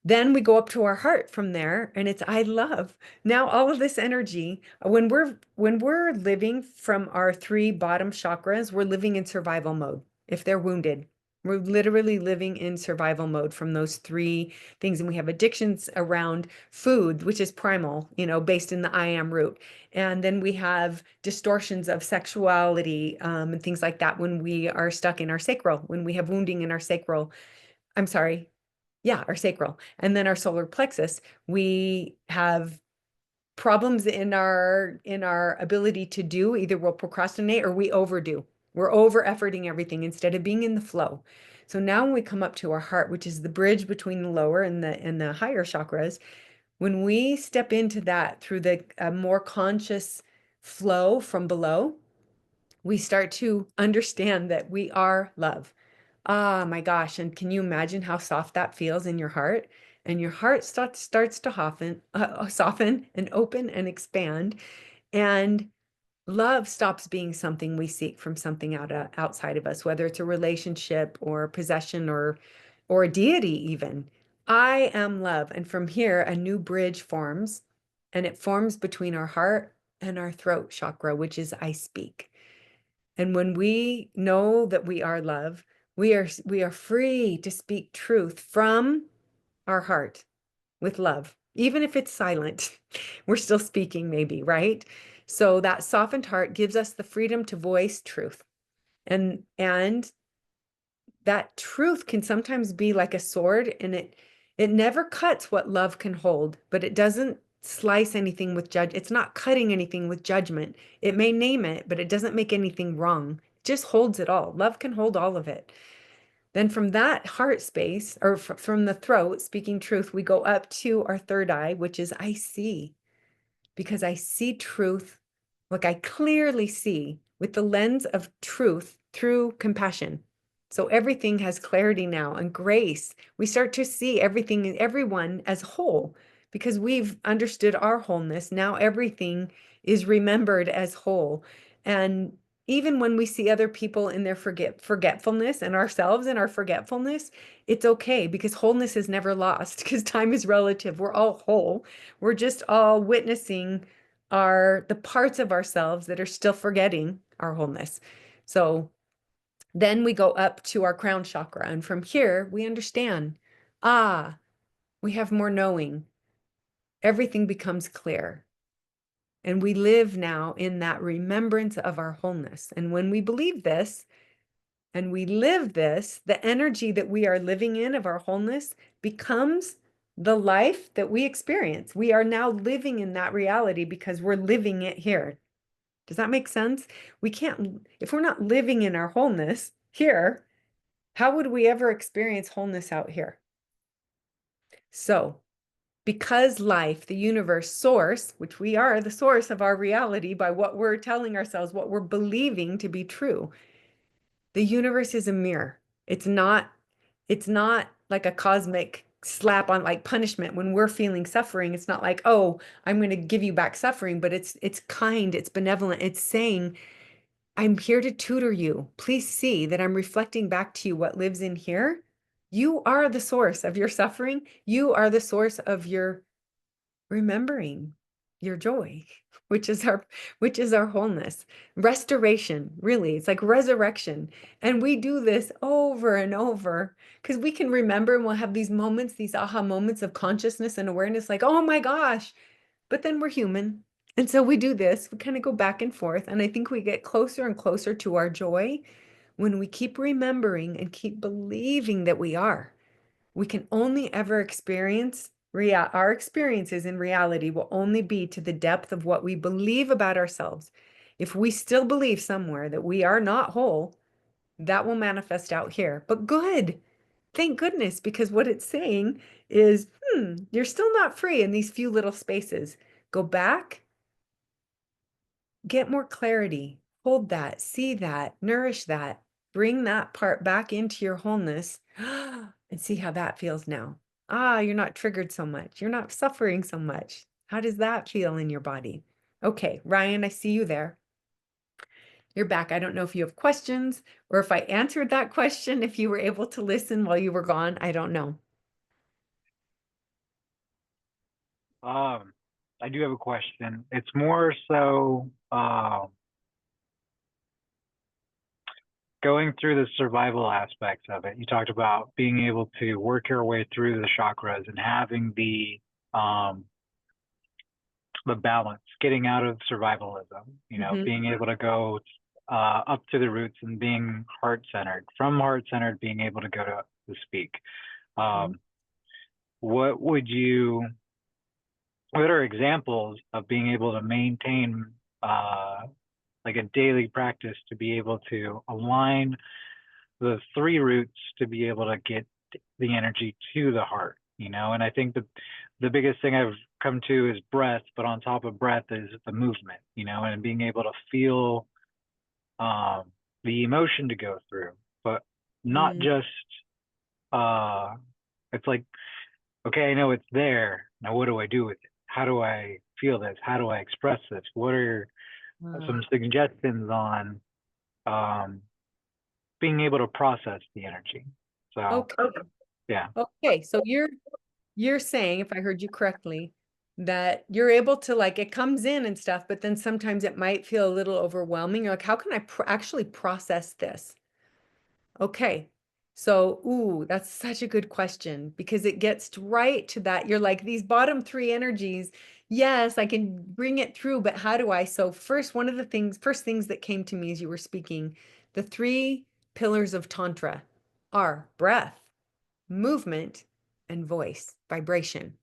Then we go up to our heart from there, and it's I love. Now all of this energy, when we're living from our three bottom chakras, we're living in survival mode. If they're wounded, we're literally living in survival mode from those three things. And we have addictions around food, which is primal, based in the I am root. And then we have distortions of sexuality, and things like that when we are stuck in our sacral, when we have wounding in our sacral. I'm sorry, yeah, our sacral. And then our solar plexus, we have problems in our ability to do. Either we'll procrastinate or we overdo. We're over efforting everything instead of being in the flow. So now when we come up to our heart, which is the bridge between the lower and the higher chakras, when we step into that through the more conscious flow from below, we start to understand that we are love. Ah, my gosh. And can you imagine how soft that feels in your heart? And your heart starts to soften and open and expand. And love stops being something we seek from something outside of us, whether it's a relationship or possession or a deity even. I am love. And from here, a new bridge forms, and it forms between our heart and our throat chakra, which is I speak. And when we know that we are love, we are free to speak truth from our heart with love. Even if it's silent, we're still speaking maybe, right? So that softened heart gives us the freedom to voice truth. And that truth can sometimes be like a sword, and it never cuts what love can hold, but it doesn't slice anything with judge. It's not cutting anything with judgment. It may name it, but it doesn't make anything wrong. It just holds it all. Love can hold all of it. Then from that heart space, or from the throat, speaking truth, we go up to our third eye, which is I see, because I see truth, like I clearly see with the lens of truth through compassion. So everything has clarity now and grace. We start to see everything and everyone as whole because we've understood our wholeness. Now everything is remembered as whole. And even when we see other people in their forgetfulness and ourselves in our forgetfulness, it's okay because wholeness is never lost because time is relative. We're all whole. We're just all witnessing the parts of ourselves that are still forgetting our wholeness. So then we go up to our crown chakra, and from here we understand, we have more knowing. Everything becomes clear. And we live now in that remembrance of our wholeness. And when we believe this and we live this, the energy that we are living in of our wholeness becomes the life that we experience. We are now living in that reality because we're living it here. Does that make sense? We can't, if we're not living in our wholeness here, how would we ever experience wholeness out here? So, because life, the universe, source, which we are the source of our reality by what we're telling ourselves, what we're believing to be true, the universe is a mirror. It's not like a cosmic slap on like punishment when we're feeling suffering. It's not like, oh, I'm going to give you back suffering, but it's kind, it's benevolent. It's saying, I'm here to tutor you. Please see that I'm reflecting back to you what lives in here. You are the source of your suffering. You are the source of your remembering your joy, which is our wholeness. Restoration, really. It's like resurrection. And we do this over and over because we can remember and we'll have these moments, these aha moments of consciousness and awareness, like, oh my gosh, but then we're human. And so we do this, we kind of go back and forth. And I think we get closer and closer to our joy when we keep remembering and keep believing that we are. We can only ever experience our experiences in reality will only be to the depth of what we believe about ourselves. If we still believe somewhere that we are not whole, that will manifest out here. But good. Thank goodness, because what it's saying is, you're still not free in these few little spaces. Go back, get more clarity, hold that, see that, nourish that, bring that part back into your wholeness and see how that feels now. You're not triggered so much. You're not suffering so much. How does that feel in your body? Okay, Ryan, I see you there. You're back. I don't know if you have questions or if I answered that question, if you were able to listen while you were gone. I don't know. I do have a question. It's more so going through the survival aspects of it. You talked about being able to work your way through the chakras and having the balance, getting out of survivalism, Mhm, being able to go up to the roots and being heart centered. From heart centered, being able to go to speak. mhm, Um, what would you what are examples of being able to maintain uh, like a daily practice to be able to align the three roots to be able to get the energy to the heart, and I think the biggest thing I've come to is breath, but on top of breath is the movement, and being able to feel um, the emotion to go through, but not mm, just uh, it's like, okay, I know it's there. Now what do I do with it? How do I feel this? How do I express this? What are some Ah, suggestions on um, being able to process the energy? So okay. yeah, Okay. So you're saying, if I heard you correctly, that you're able to like it comes in and stuff, but then sometimes it might feel a little overwhelming. You're like, how can I actually process this? Okay. So, ooh, that's such a good question because it gets right to that. You're like, these bottom three energies, yes, I can bring it through, but how do I? So, first things that came to me as you were speaking, the three pillars of Tantra are breath, movement, and voice, vibration,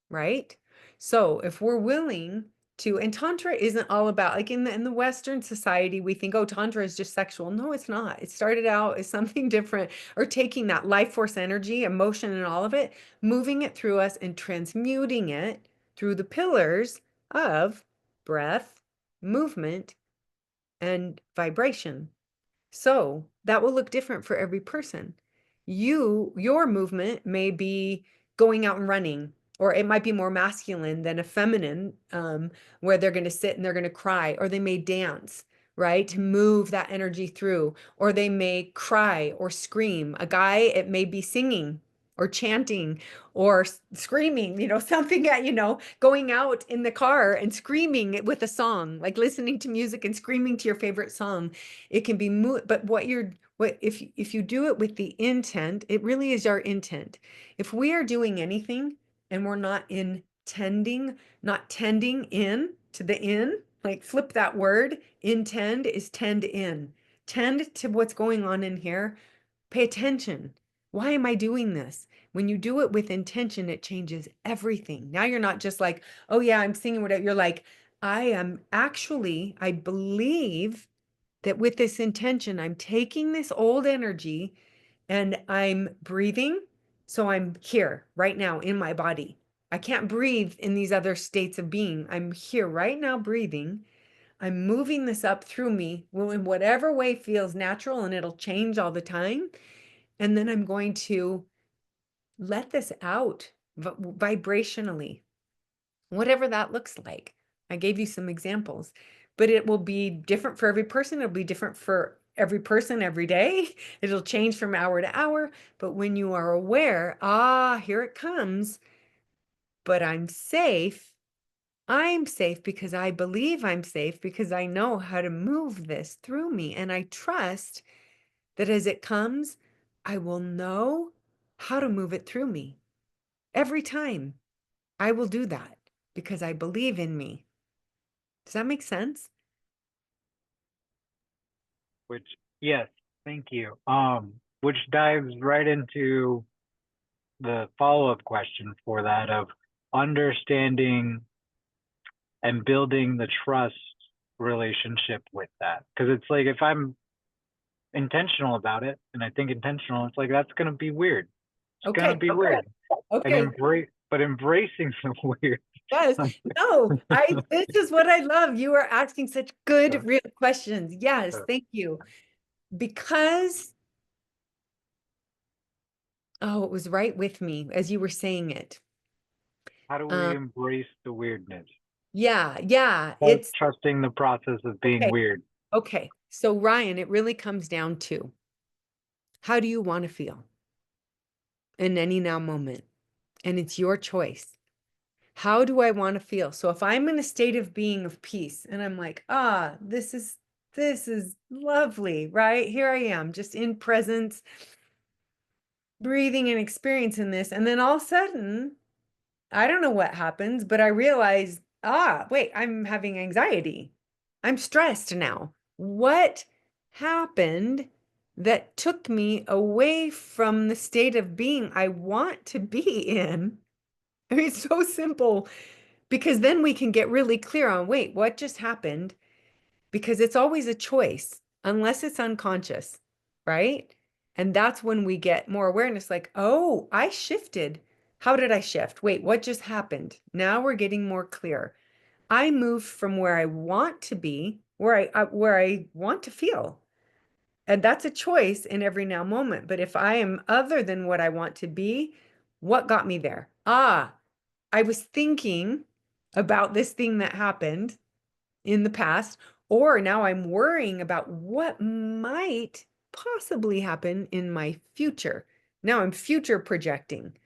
right? So if we're willing to, and Tantra isn't all about like in the Western society, we think, oh, Tantra is just sexual. No, it's not. It started out as something different, or taking that life force energy, emotion, and all of it, moving it through us and transmuting it through the pillars of breath, movement, and vibration. So that will look different for every person. Your movement may be going out and running, or it might be more masculine than a feminine, where they're going to sit and they're going to cry, or they may dance, right? To move that energy through, or they may cry or scream. A guy, it may be singing or chanting or screaming, something at, going out in the car and screaming with a song, like listening to music and screaming to your favorite song. It can be but what if you do it with the intent, it really is our intent. If we are doing anything and we're not tending in to the in, like flip that word, intend is tend in. Tend to what's going on in here. Pay attention. Why am I doing this? When you do it with intention, it changes everything. Now you're not just like, oh yeah, I'm singing whatever. You're like, I believe that with this intention, I'm taking this old energy and I'm breathing. So I'm here right now in my body. I can't breathe in these other states of being. I'm here right now breathing. I'm moving this up through me in whatever way feels natural, and it'll change all the time. And then I'm going to let this out vibrationally, whatever that looks like. I gave you some examples, but it will be different for every person. It'll be different for every person every day. It'll change from hour to hour. But when you are aware, here it comes, but I'm safe because I believe I'm safe because I know how to move this through me. And I trust that as it comes, I will know how to move it through me every time. I will do that because I believe in me. Does that make sense? which yes, thank you. Which dives right into the follow-up question for that of understanding and building the trust relationship with that. Because it's like if I'm intentional about it and I think intentional, it's like that's gonna be weird. It's gonna Okay. be weird. And Okay. embracing the weird. Yes. No, this is what I love. You are asking such good, real questions. Yes. Thank you. Because, oh, it was right with me as you were saying it. How do we Um, embrace the weirdness? yeah. Yeah. Start trusting the process of being Okay. weird. Okay. So, Ryan, it really comes down to how do you want to feel in any now moment? And it's your choice. How do I want to feel? So if I'm in a state of being of peace and I'm like, this is lovely, right? Here I am, just in presence, breathing and experiencing this. And then all of a sudden, I don't know what happens, but I realize, wait, I'm having anxiety. I'm stressed now. What happened that took me away from the state of being I want to be in? I mean, it's so simple because then we can get really clear on, wait, what just happened? Because it's always a choice, unless it's unconscious, right? And that's when we get more awareness like, oh, I shifted. How did I shift? Wait, what just happened? Now we're getting more clear. I moved from where I want to be, where I want to feel. And that's a choice in every now moment. But if I am other than what I want to be, what got me there? I was thinking about this thing that happened in the past, or now I'm worrying about what might possibly happen in my future. Now I'm future projecting.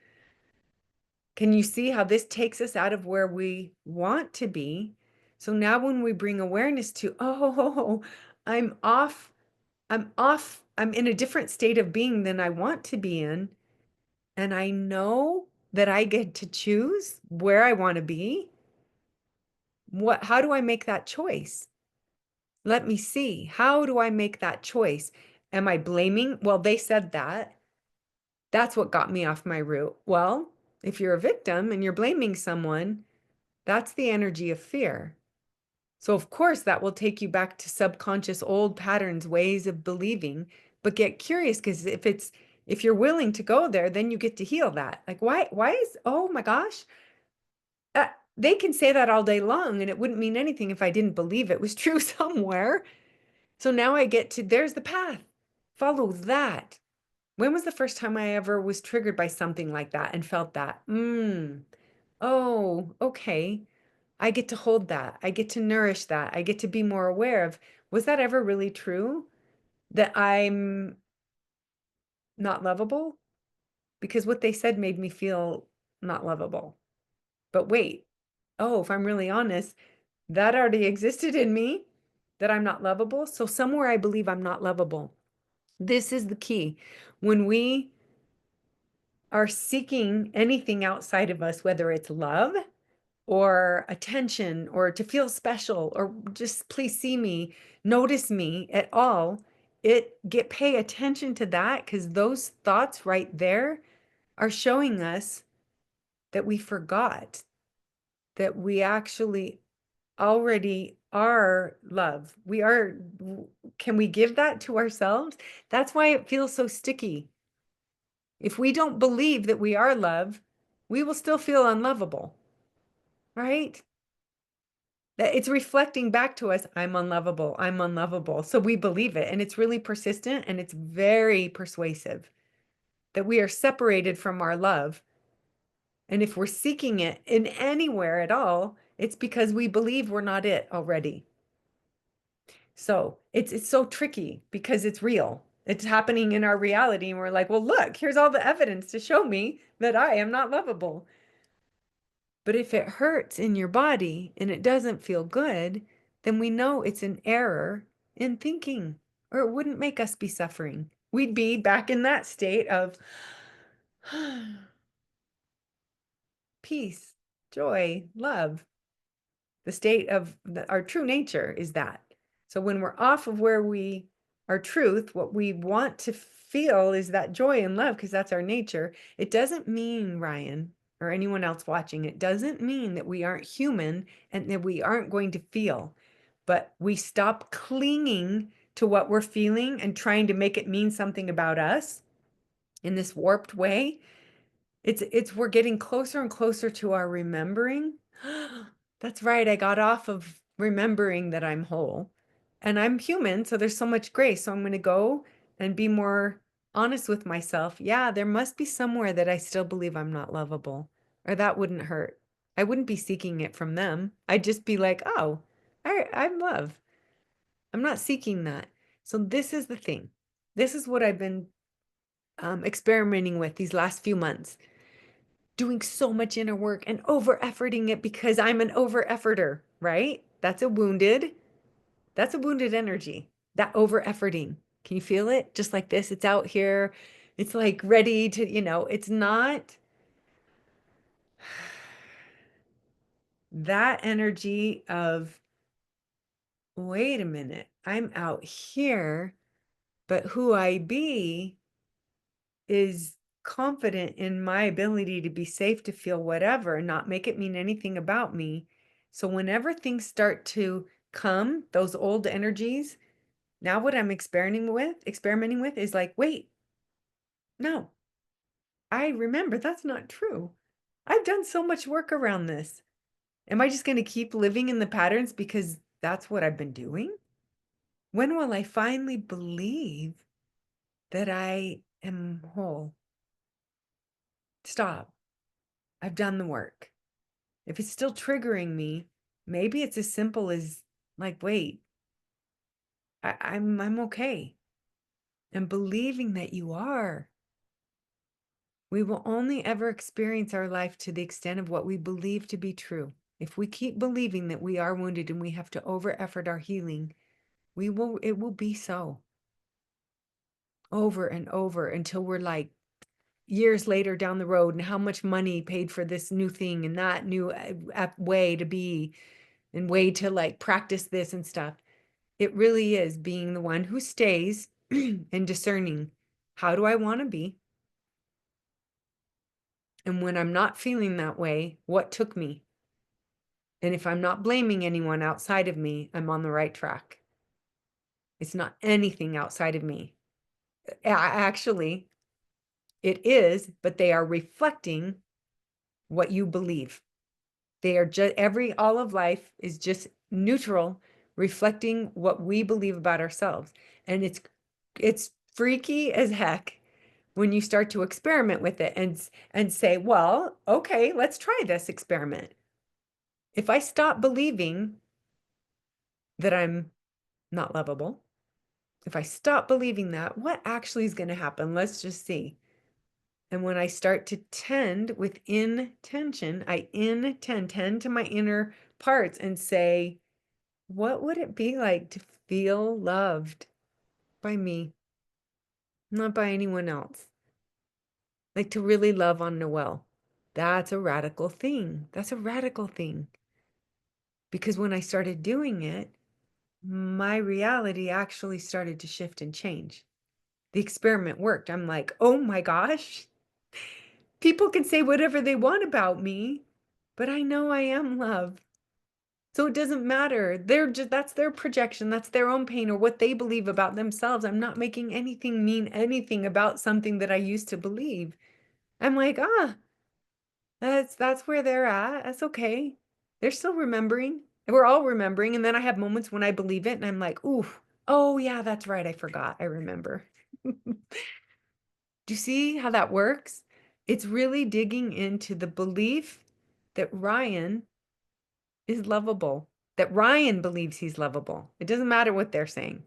Can you see how this takes us out of where we want to be? So now when we bring awareness to, oh, I'm off, I'm in a different state of being than I want to be in. And I know that I get to choose where I want to be. How do I make that choice? Let me see. How do I make that choice? Am I blaming? Well, they said that. That's what got me off my route. Well, if you're a victim and you're blaming someone, that's the energy of fear. So, of course, that will take you back to subconscious old patterns, ways of believing, but get curious because if you're willing to go there, then you get to heal that. Like, oh my gosh, they can say that all day long and it wouldn't mean anything if I didn't believe it was true somewhere. So now I get to, there's the path. Follow that. When was the first time I ever was triggered by something like that and felt that? Oh, okay. I get to hold that. I get to nourish that. I get to be more aware of, was that ever really true? That I'm not lovable? Because what they said made me feel not lovable. But wait, oh, if I'm really honest, that already existed in me, that I'm not lovable. So somewhere I believe I'm not lovable. This is the key. When we are seeking anything outside of us, whether it's love or attention or to feel special or just please see me, notice me at all, pay attention to that because those thoughts right there are showing us that we forgot that we actually already are love. Can we give that to ourselves? That's why it feels so sticky. If we don't believe that we are love, we will still feel unlovable, right? That it's reflecting back to us, I'm unlovable, I'm unlovable. So we believe it, and it's really persistent and it's very persuasive that we are separated from our love. And if we're seeking it in anywhere at all, it's because we believe we're not it already. So it's so tricky because it's real. It's happening in our reality, and we're like, well, look, here's all the evidence to show me that I am not lovable. But if it hurts in your body and it doesn't feel good, then we know it's an error in thinking, or it wouldn't make us be suffering. We'd be back in that state of peace, joy, love. The state of our true nature is that. So when we're off of our truth, what we want to feel is that joy and love because that's our nature. It doesn't mean, Ryan, or anyone else watching, it doesn't mean that we aren't human and that we aren't going to feel, but we stop clinging to what we're feeling and trying to make it mean something about us in this warped way. We're getting closer and closer to our remembering. That's right. I got off of remembering that I'm whole and I'm human. So there's so much grace. So I'm going to go and be more honest with myself. Yeah, there must be somewhere that I still believe I'm not lovable, or that wouldn't hurt. I wouldn't be seeking it from them. I'd just be like, oh, I'm love. I'm not seeking that. So this is the thing. This is what I've been experimenting with these last few months, doing so much inner work and over efforting it because I'm an over efforter, right? That's a wounded energy, that over efforting. Can you feel it? Just like this, it's out here. It's like ready to, it's not that energy of, wait a minute, I'm out here, but who I be is confident in my ability to be safe to feel whatever and not make it mean anything about me. So whenever things start to come, those old energies, now what I'm experimenting with is like, wait, no, I remember that's not true. I've done so much work around this. Am I just going to keep living in the patterns because that's what I've been doing? When will I finally believe that I am whole? Stop. I've done the work. If it's still triggering me, maybe it's as simple as like, wait, I'm okay. And believing that you are. We will only ever experience our life to the extent of what we believe to be true. If we keep believing that we are wounded and we have to over effort our healing, it will be so over and over until we're like years later down the road and how much money paid for this new thing and that new way to be and way to like practice this and stuff. It really is being the one who stays and discerning, how do I want to be? And when I'm not feeling that way, what took me? And if I'm not blaming anyone outside of me, I'm on the right track. It's not anything outside of me. Actually, it is, but they are reflecting what you believe. They are just all of life is just neutral, reflecting what we believe about ourselves. And it's freaky as heck when you start to experiment with it and say, well, okay, let's try this experiment. If I stop believing that I'm not lovable, if I stop believing that, what actually is going to happen? Let's just see. And when I start to tend with intention, I tend to my inner parts and say, what would it be like to feel loved by me, not by anyone else? Like to really love on Noel. That's a radical thing. That's a radical thing. Because when I started doing it, my reality actually started to shift and change. The experiment worked. I'm like, oh my gosh, people can say whatever they want about me, but I know I am love. So it doesn't matter. That's their projection. That's their own pain or what they believe about themselves. I'm not making anything mean anything about something that I used to believe. I'm like, that's where they're at. That's okay. They're still remembering. We're all remembering. And then I have moments when I believe it and I'm like, ooh, oh yeah, that's right. I forgot. I remember. Do you see how that works? It's really digging into the belief that Ryan is lovable, that Ryan believes he's lovable. It doesn't matter what they're saying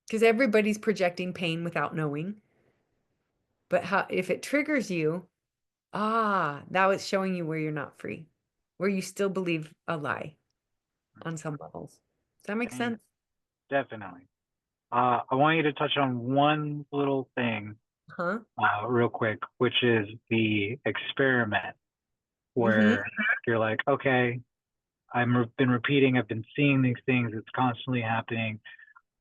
because everybody's projecting pain without knowing. But if it triggers you, that was showing you where you're not free, where you still believe a lie on some levels. Does that make And sense? definitely. I want you to touch on one little thing Huh? real quick, which is the experiment Mm-hmm. where you're like, okay, been repeating, I've been seeing these things, it's constantly happening.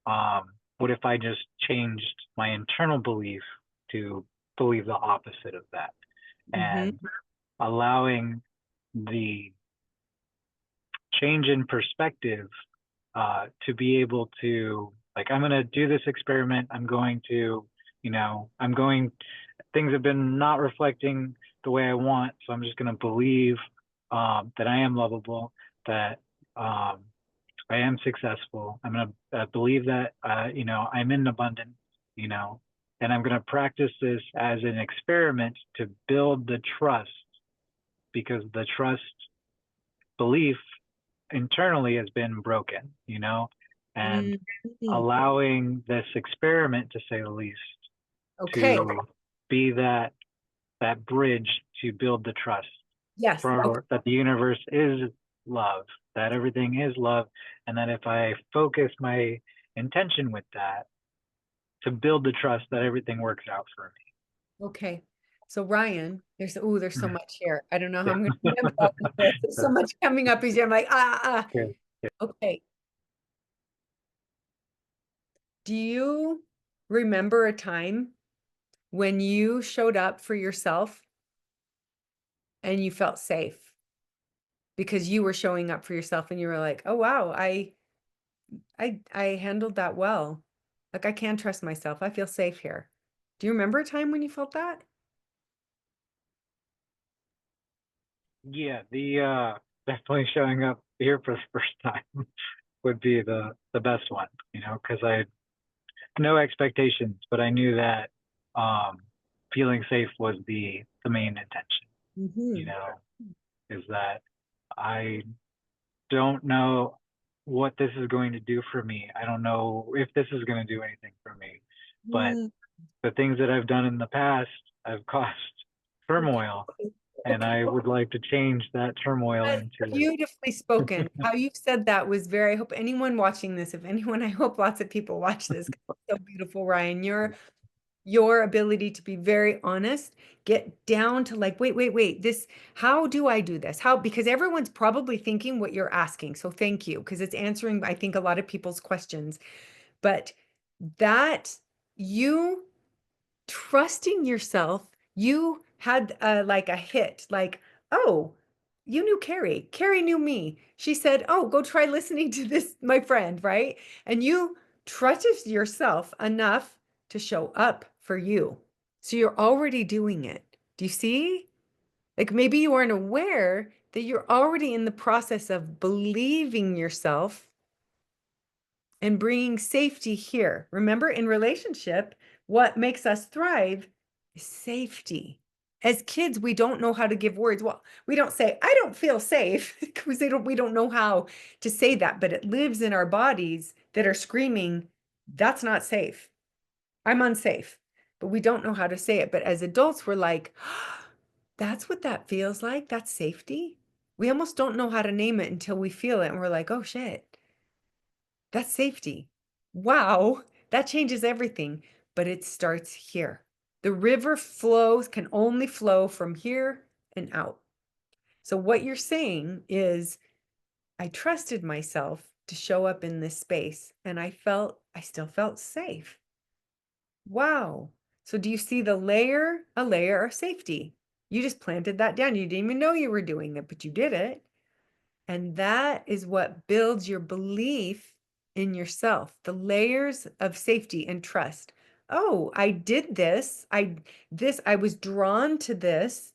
What if I just changed my internal belief to believe the opposite of that Mm-hmm. and allowing the change in perspective to be able to like I'm going to do this experiment. I'm going to, I'm going. Things have been not reflecting the way I want, so I'm just going to believe that I am lovable, that um, I am successful. I'm going to believe that I'm in abundance, you know, and I'm going to practice this as an experiment to build the trust because the trust belief internally has been broken, and Mm-hmm. allowing this experiment, to say the least, Okay. to be that bridge to build the trust Yes. Okay. for that the universe is love, that everything is love, and that if I focus my intention with that to build the trust that everything works out for Okay. So Ryan, there's so me. much here. I don't know how I'm going to Yeah. remember all of this. There's so much coming up easy. I'm like, Okay. Okay. Do you remember a time when you showed up for yourself and you felt safe because you were showing up for yourself and you were like, "Oh wow, I handled that well. Like I can trust myself. I feel safe here." Do you remember a time when you felt that? Yeah, the definitely showing up here for the first time would be the best one, because I had no expectations, but I knew that um feeling safe was the main intention. you Hmm. know, is that I don't know what this is going to do for me. I don't know if this is going to do anything for me. But Mm, the things that I've done in the past have caused okay. turmoil, and Okay. I Okay. would like to change that turmoil That's into, beautifully spoken. How you said that was very, I hope anyone watching this, if anyone, I hope lots of people watch this. 'Cause it's so beautiful, Ryan. Your ability to be very honest, get down to like, wait, this, how do I do this? How, because everyone's probably thinking what you're asking. So thank you, because it's answering, I think, a lot of people's questions. But that you trusting yourself, you had like a hit, like, oh, you knew Carrie. Carrie knew me. She said, oh, go try listening to this, my friend, right? And you trusted yourself enough to show up for you. So you're already doing it. Do you see? Like maybe you aren't aware that you're already in the process of believing yourself and bringing safety here. Remember, in relationship, what makes us thrive is safety. As kids, we don't know how to give words. Well, we don't say, I don't feel safe because we don't know how to say that, but it lives in our bodies that are screaming, that's not safe. I'm unsafe. But we don't know how to say it. But as adults, we're like, that's what that feels like. That's safety. We almost don't know how to name it until we feel it. And we're like, oh shit. That's safety. Wow, that changes everything. But it starts here. The river flows, can only flow from here and out. So, what you're saying is, I trusted myself to show up in this space and I still felt safe. Wow. So, do you see the layer? A layer of safety. You just planted that down. You didn't even know you were doing it, but you did it. And that is what builds your belief in yourself, the layers of safety and trust. Oh, I did this. I was drawn to this.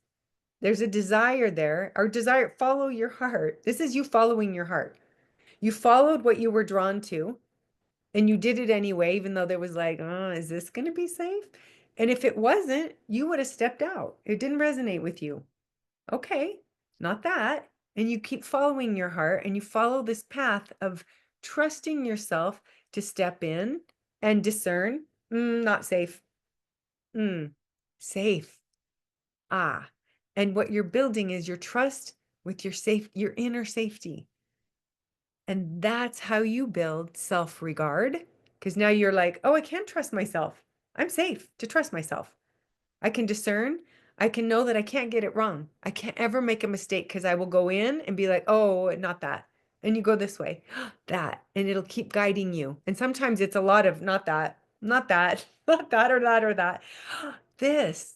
There's a desire there. Our desire, follow your heart. This is you following your heart. You followed what you were drawn to and you did it anyway, even though there was like, oh, is this going to be safe? And if it wasn't, you would have stepped out. It didn't resonate with you. Okay, not that. And you keep following your heart and you follow this path of trusting yourself to step in and discern, not safe, mm, safe. Ah. And what you're building is your trust with your inner safety. And that's how you build self-regard. Because now you're like, oh, I can trust myself. I'm safe to trust myself. I can discern. I can know that I can't get it wrong. I can't ever make a mistake because I will go in and be like, oh, not that. And you go this way, that, and it'll keep guiding you. And sometimes it's a lot of not that, not that, not that, or that, or that, this.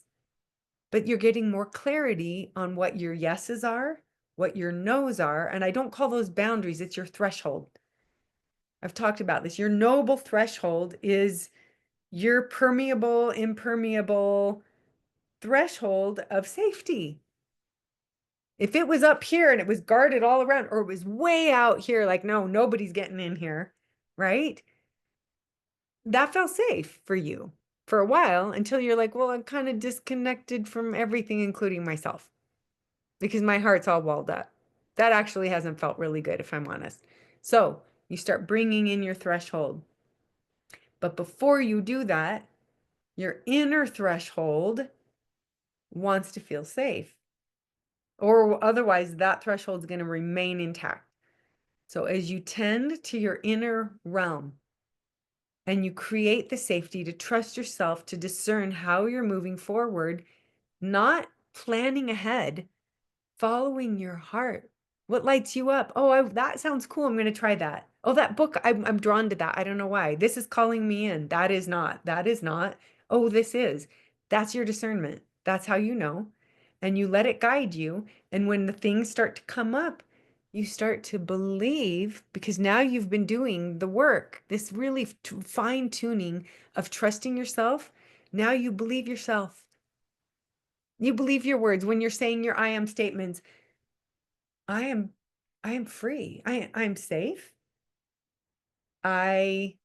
But you're getting more clarity on what your yeses are, what your nos are. And I don't call those boundaries, it's your threshold. I've talked about this. Your noble threshold is your permeable, impermeable threshold of safety. If it was up here and it was guarded all around, or it was way out here, like, no, nobody's getting in here, right? That felt safe for you for a while until you're like, well, I'm kind of disconnected from everything, including myself, because my heart's all walled up. That actually hasn't felt really good, if I'm honest. So you start bringing in your threshold. But before you do that, your inner threshold wants to feel safe, or otherwise that threshold is going to remain intact. So as you tend to your inner realm and you create the safety to trust yourself to discern how you're moving forward, not planning ahead, following your heart. What lights you up? Oh, that sounds cool. I'm going to try that. Oh, that book, I'm drawn to that. I don't know why. This is calling me in. That is not. That is not. Oh, this is. That's your discernment. That's how you know. And you let it guide you. And when the things start to come up, you start to believe because now you've been doing the work, this really fine tuning of trusting yourself. Now you believe yourself. You believe your words when you're saying your I am statements. I am I am free. I'm safe. I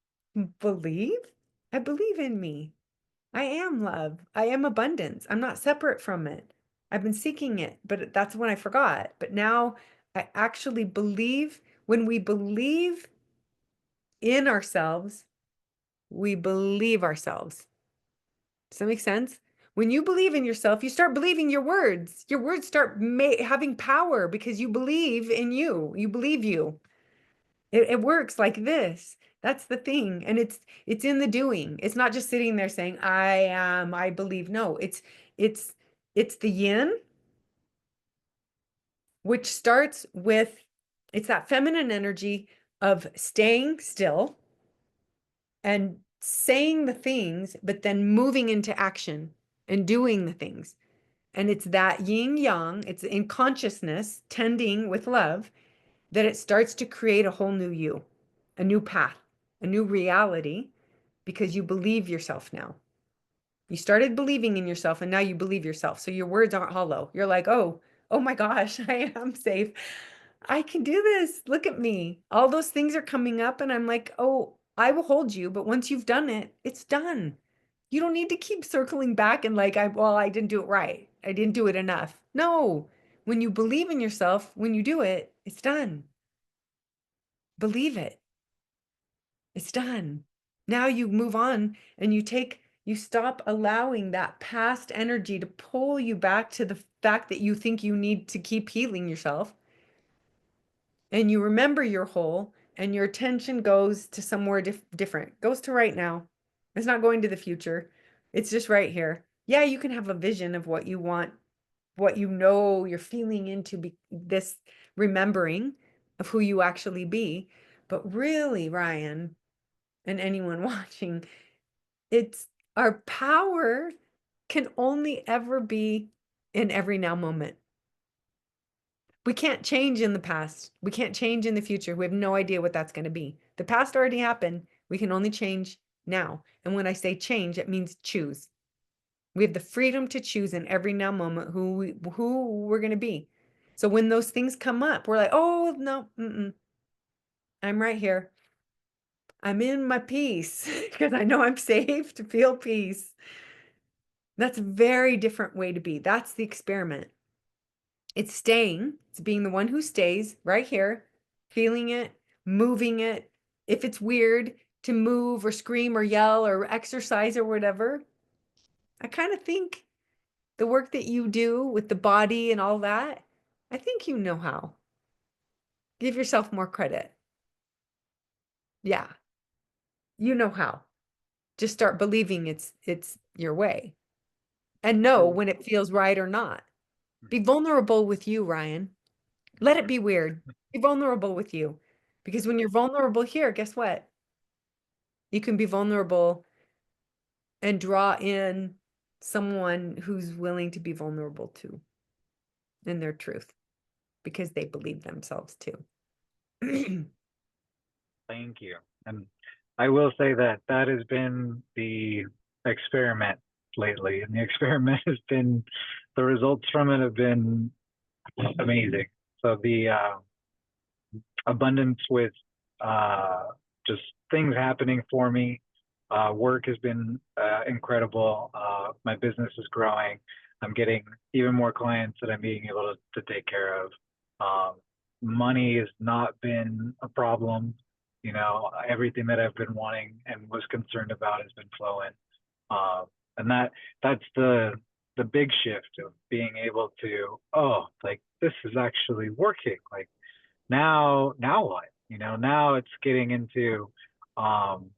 believe. I believe in me. I am love. I am abundance. I'm not separate from it. I've been seeking it, but that's when I forgot. But now I actually believe. When we believe in ourselves, we believe ourselves. Does that make sense? When you believe in yourself, you start believing your words. Your words start having power because you believe in you. You believe you. It works like this. That's the thing. And it's in the doing. It's not just sitting there saying, I am, I believe. No, it's it's the yin, which starts with it's that feminine energy of staying still and saying the things, but then moving into action and doing the things. And it's that yin yang, it's in consciousness, tending with love, that it starts to create a whole new you, a new path, a new reality, because you believe yourself now. You started believing in yourself and now you believe yourself. So your words aren't hollow. You're like, oh my gosh, I am safe. I can do this. Look at me. All those things are coming up, and I'm like, oh, I will hold you. But once you've done it, it's done. You don't need to keep circling back and like, well, I didn't do it right. I didn't do it enough. No, when you believe in yourself, when you do it, it's done. Believe it. It's done. Now you move on and you stop allowing that past energy to pull you back to the fact that you think you need to keep healing yourself. And you remember you're whole and your attention goes to somewhere different, goes to right now. It's not going to the future. It's just right here. Yeah, you can have a vision of what you want, what you know you're feeling into this remembering of who you actually be. But really, Ryan, and anyone watching, it's our power can only ever be in every now moment. We can't change in the past. We can't change in the future. We have no idea what that's going to be. The past already happened. We can only change now. And when I say change, it means choose. We have the freedom to choose in every now moment who we're going to be. So when those things come up, we're like, oh, no, I'm right here. I'm in my peace because I know I'm safe to feel peace. That's a very different way to be. That's the experiment. It's staying, it's being the one who stays right here, feeling it, moving it. If it's weird to move or scream or yell or exercise or whatever, I kind of think the work that you do with the body and all that, I think you know how. Give yourself more credit. Yeah, you know how. Just start believing it's your way and know So, when it feels right or not. Be vulnerable with you, Ryan. Let it be weird. Be vulnerable with you. Because when you're vulnerable here, guess what? You can be vulnerable and draw in someone who's willing to be vulnerable too in their truth because they believe themselves too. thank you. And I will say that that has been the experiment lately, and the experiment has been the results from it have been amazing. So the abundance with uh, just things happening for me. Work has been incredible. My business is growing. I'm getting even more clients that I'm being able to take care of. Um, Money has not been a problem. You know, everything that I've been wanting and was concerned about has been flowing. Um, and that's the big shift of being able to, oh, like this is actually working. Like now what? You know, now it's getting into um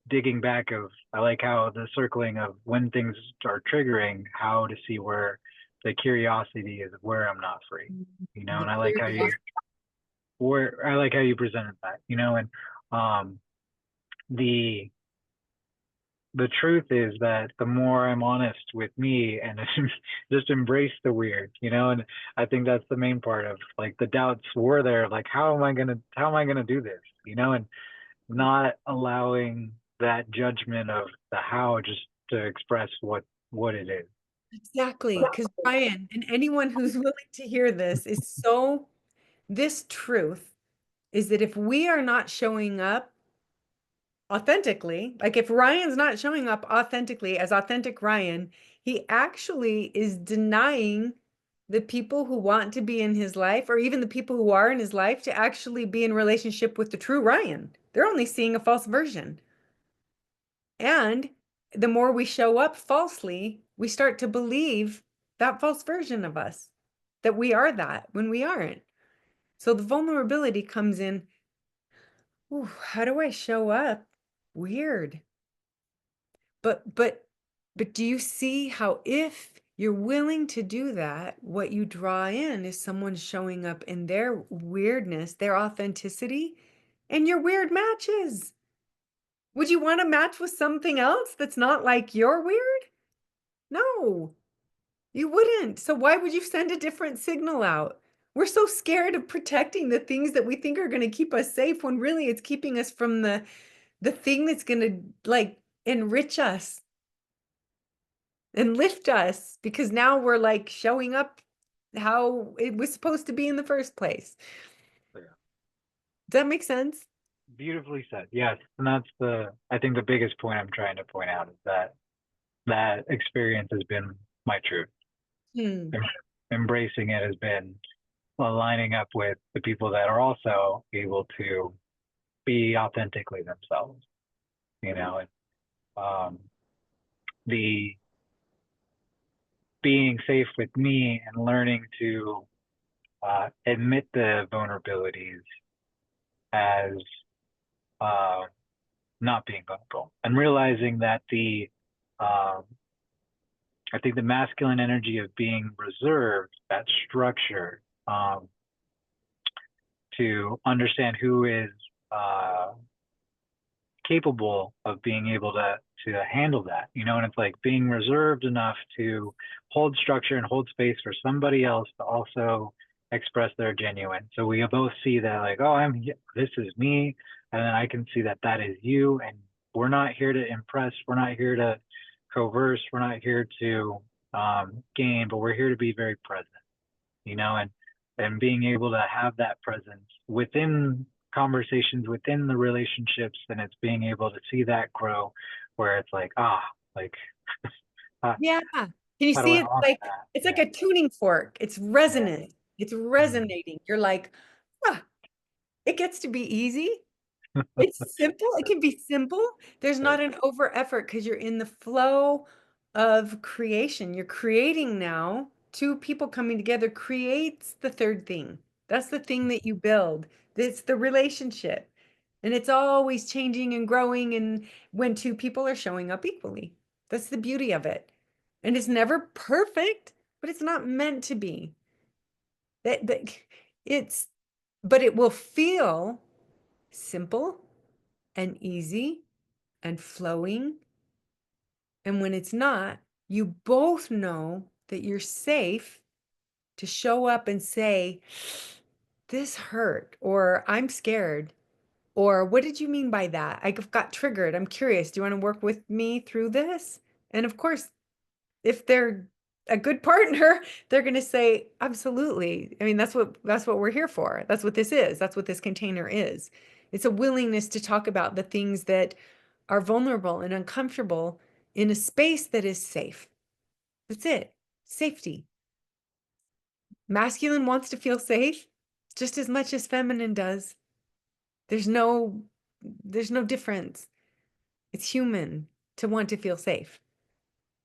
digging back of I like how the circling of when things are triggering, how to see where the curiosity is where I'm not free. You know, The and I like how you presented that, you know, and um the the truth is that the more I'm honest with me and just embrace the weird, you know, and I think that's the main part of like the doubts were there, like how am I gonna do this, you know, and not allowing that judgment of the how just to express what it is. Exactly. Because Ryan and anyone who's willing to hear this is so, this truth is that if we are not showing up authentically, like if Ryan's not showing up authentically as authentic Ryan, he actually is denying the people who want to be in his life, or even the people who are in his life, to actually be in relationship with the true Ryan. They're only seeing a false version. And the more we show up falsely, we start to believe that false version of us, that we are that when we aren't. So the vulnerability comes in, ooh, how do I show up? Weird. But but but do you see how if you're willing to do that, what you draw in is someone showing up in their weirdness, their authenticity, and your weird matches. Would you want to match with something else that's not like you're weird? No, you wouldn't. So why would you send a different signal out? We're so scared of protecting the things that we think are going to keep us safe when really it's keeping us from the thing that's going to like enrich us and lift us, because now we're like showing up how it was supposed to be in the first place. Yeah. Does that make sense? Beautifully said. Yes. And that's I think the biggest point I'm trying to point out is that that experience has been my truth. Hmm. Em- Embracing it has been aligning up with the people that are also able to be authentically themselves, and the being safe with me and learning to admit the vulnerabilities as uh, not being vulnerable and realizing that um, I think the masculine energy of being reserved, that structure, to understand who is uh, capable of being able to handle that, and it's like being reserved enough to hold structure and hold space for somebody else to also express their genuine. So we both see that like, oh, this is me, and then I can see that that is you, and we're not here to impress, we're not here to coerce, we're not here to gain, but we're here to be very present, and being able to have that presence within conversations, within the relationships, and it's being able to see that grow where it's like, like, how, Yeah. Can you how do see I it honor like that? it's like Yeah, a tuning fork. It's yeah. resonant. It's Mm, resonating. You're like, ah, it gets to be easy. It's simple. It can be simple. There's right. not an over effort because you're in the flow of creation. You're creating now. Two people coming together creates the third thing. That's the thing that you build. It's the relationship. And it's always changing and growing. And when two people are showing up equally, that's the beauty of it. And it's never perfect, but it's not meant to be. That it's, but it will feel simple and easy and flowing. And when it's not, you both know that you're safe to show up and say, this hurt, or I'm scared, or what did you mean by that? I got triggered. I'm curious. Do you want to work with me through this? And of course, if they're a good partner, they're going to say, absolutely. I mean, that's what we're here for. That's what this is. That's what this container is. It's a willingness to talk about the things that are vulnerable and uncomfortable in a space that is safe. That's it. Safety. Masculine wants to feel safe just as much as feminine does. There's no there's no difference. It's human to want to feel safe.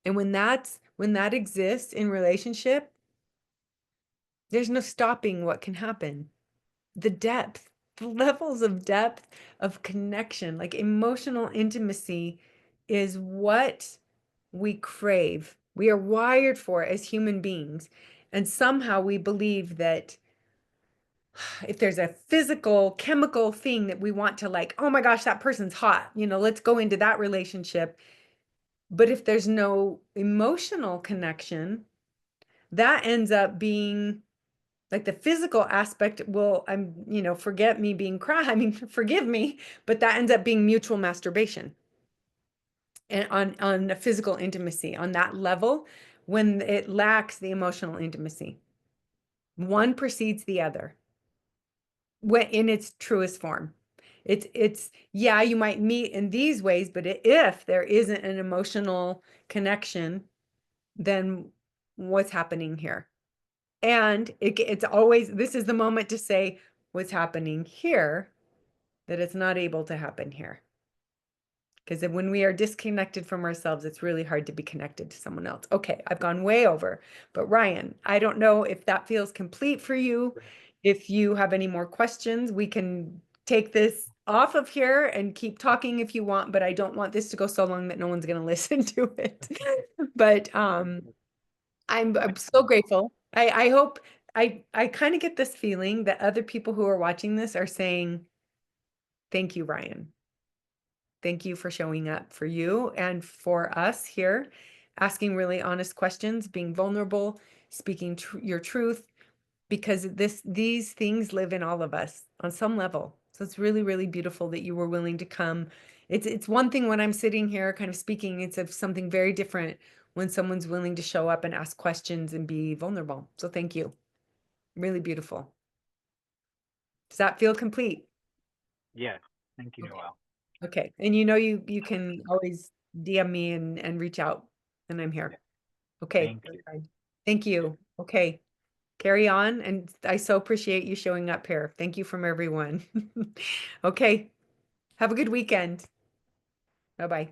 And when that exists in relationship, there's no stopping what can happen. The depth, the levels of depth of connection, like emotional intimacy, is what we crave. We are wired for as human beings. And somehow we believe that if there's a physical, chemical thing that we want to like, oh my gosh, that person's hot, let's go into that relationship. But if there's no emotional connection, that ends up being like the physical aspect will, forget me being cry, I mean, forgive me, but that ends up being mutual masturbation and on a physical intimacy on that level when it lacks the emotional intimacy. One precedes the other when in its truest form. It's yeah, you might meet in these ways, but if there isn't an emotional connection, then what's happening here? And it's always, this is the moment to say what's happening here, that it's not able to happen here. Because when we are disconnected from ourselves, it's really hard to be connected to someone else. Okay, I've gone way over. But Ryan, I don't know if that feels complete for you. If you have any more questions, we can take this off of here and keep talking if you want, but I don't want this to go so long that no one's going to listen to it. But I'm so grateful. I hope I kind of get this feeling that other people who are watching this are saying, thank you, Ryan. Thank you for showing up for you and for us here, asking really honest questions, being vulnerable, speaking your truth, because these things live in all of us on some level. So it's really, really beautiful that you were willing to come. It's one thing when I'm sitting here kind of speaking, it's of something very different when someone's willing to show up and ask questions and be vulnerable. So thank you. Really beautiful. Does that feel complete? Yes. Thank you, Okay. Noel. Okay. And you know you can always DM me and reach out, and I'm here. Yeah. Okay. Thank you. Thank you. Okay. Carry on. And I so appreciate you showing up here. Thank you from everyone. Okay. Have a good weekend. Bye-bye.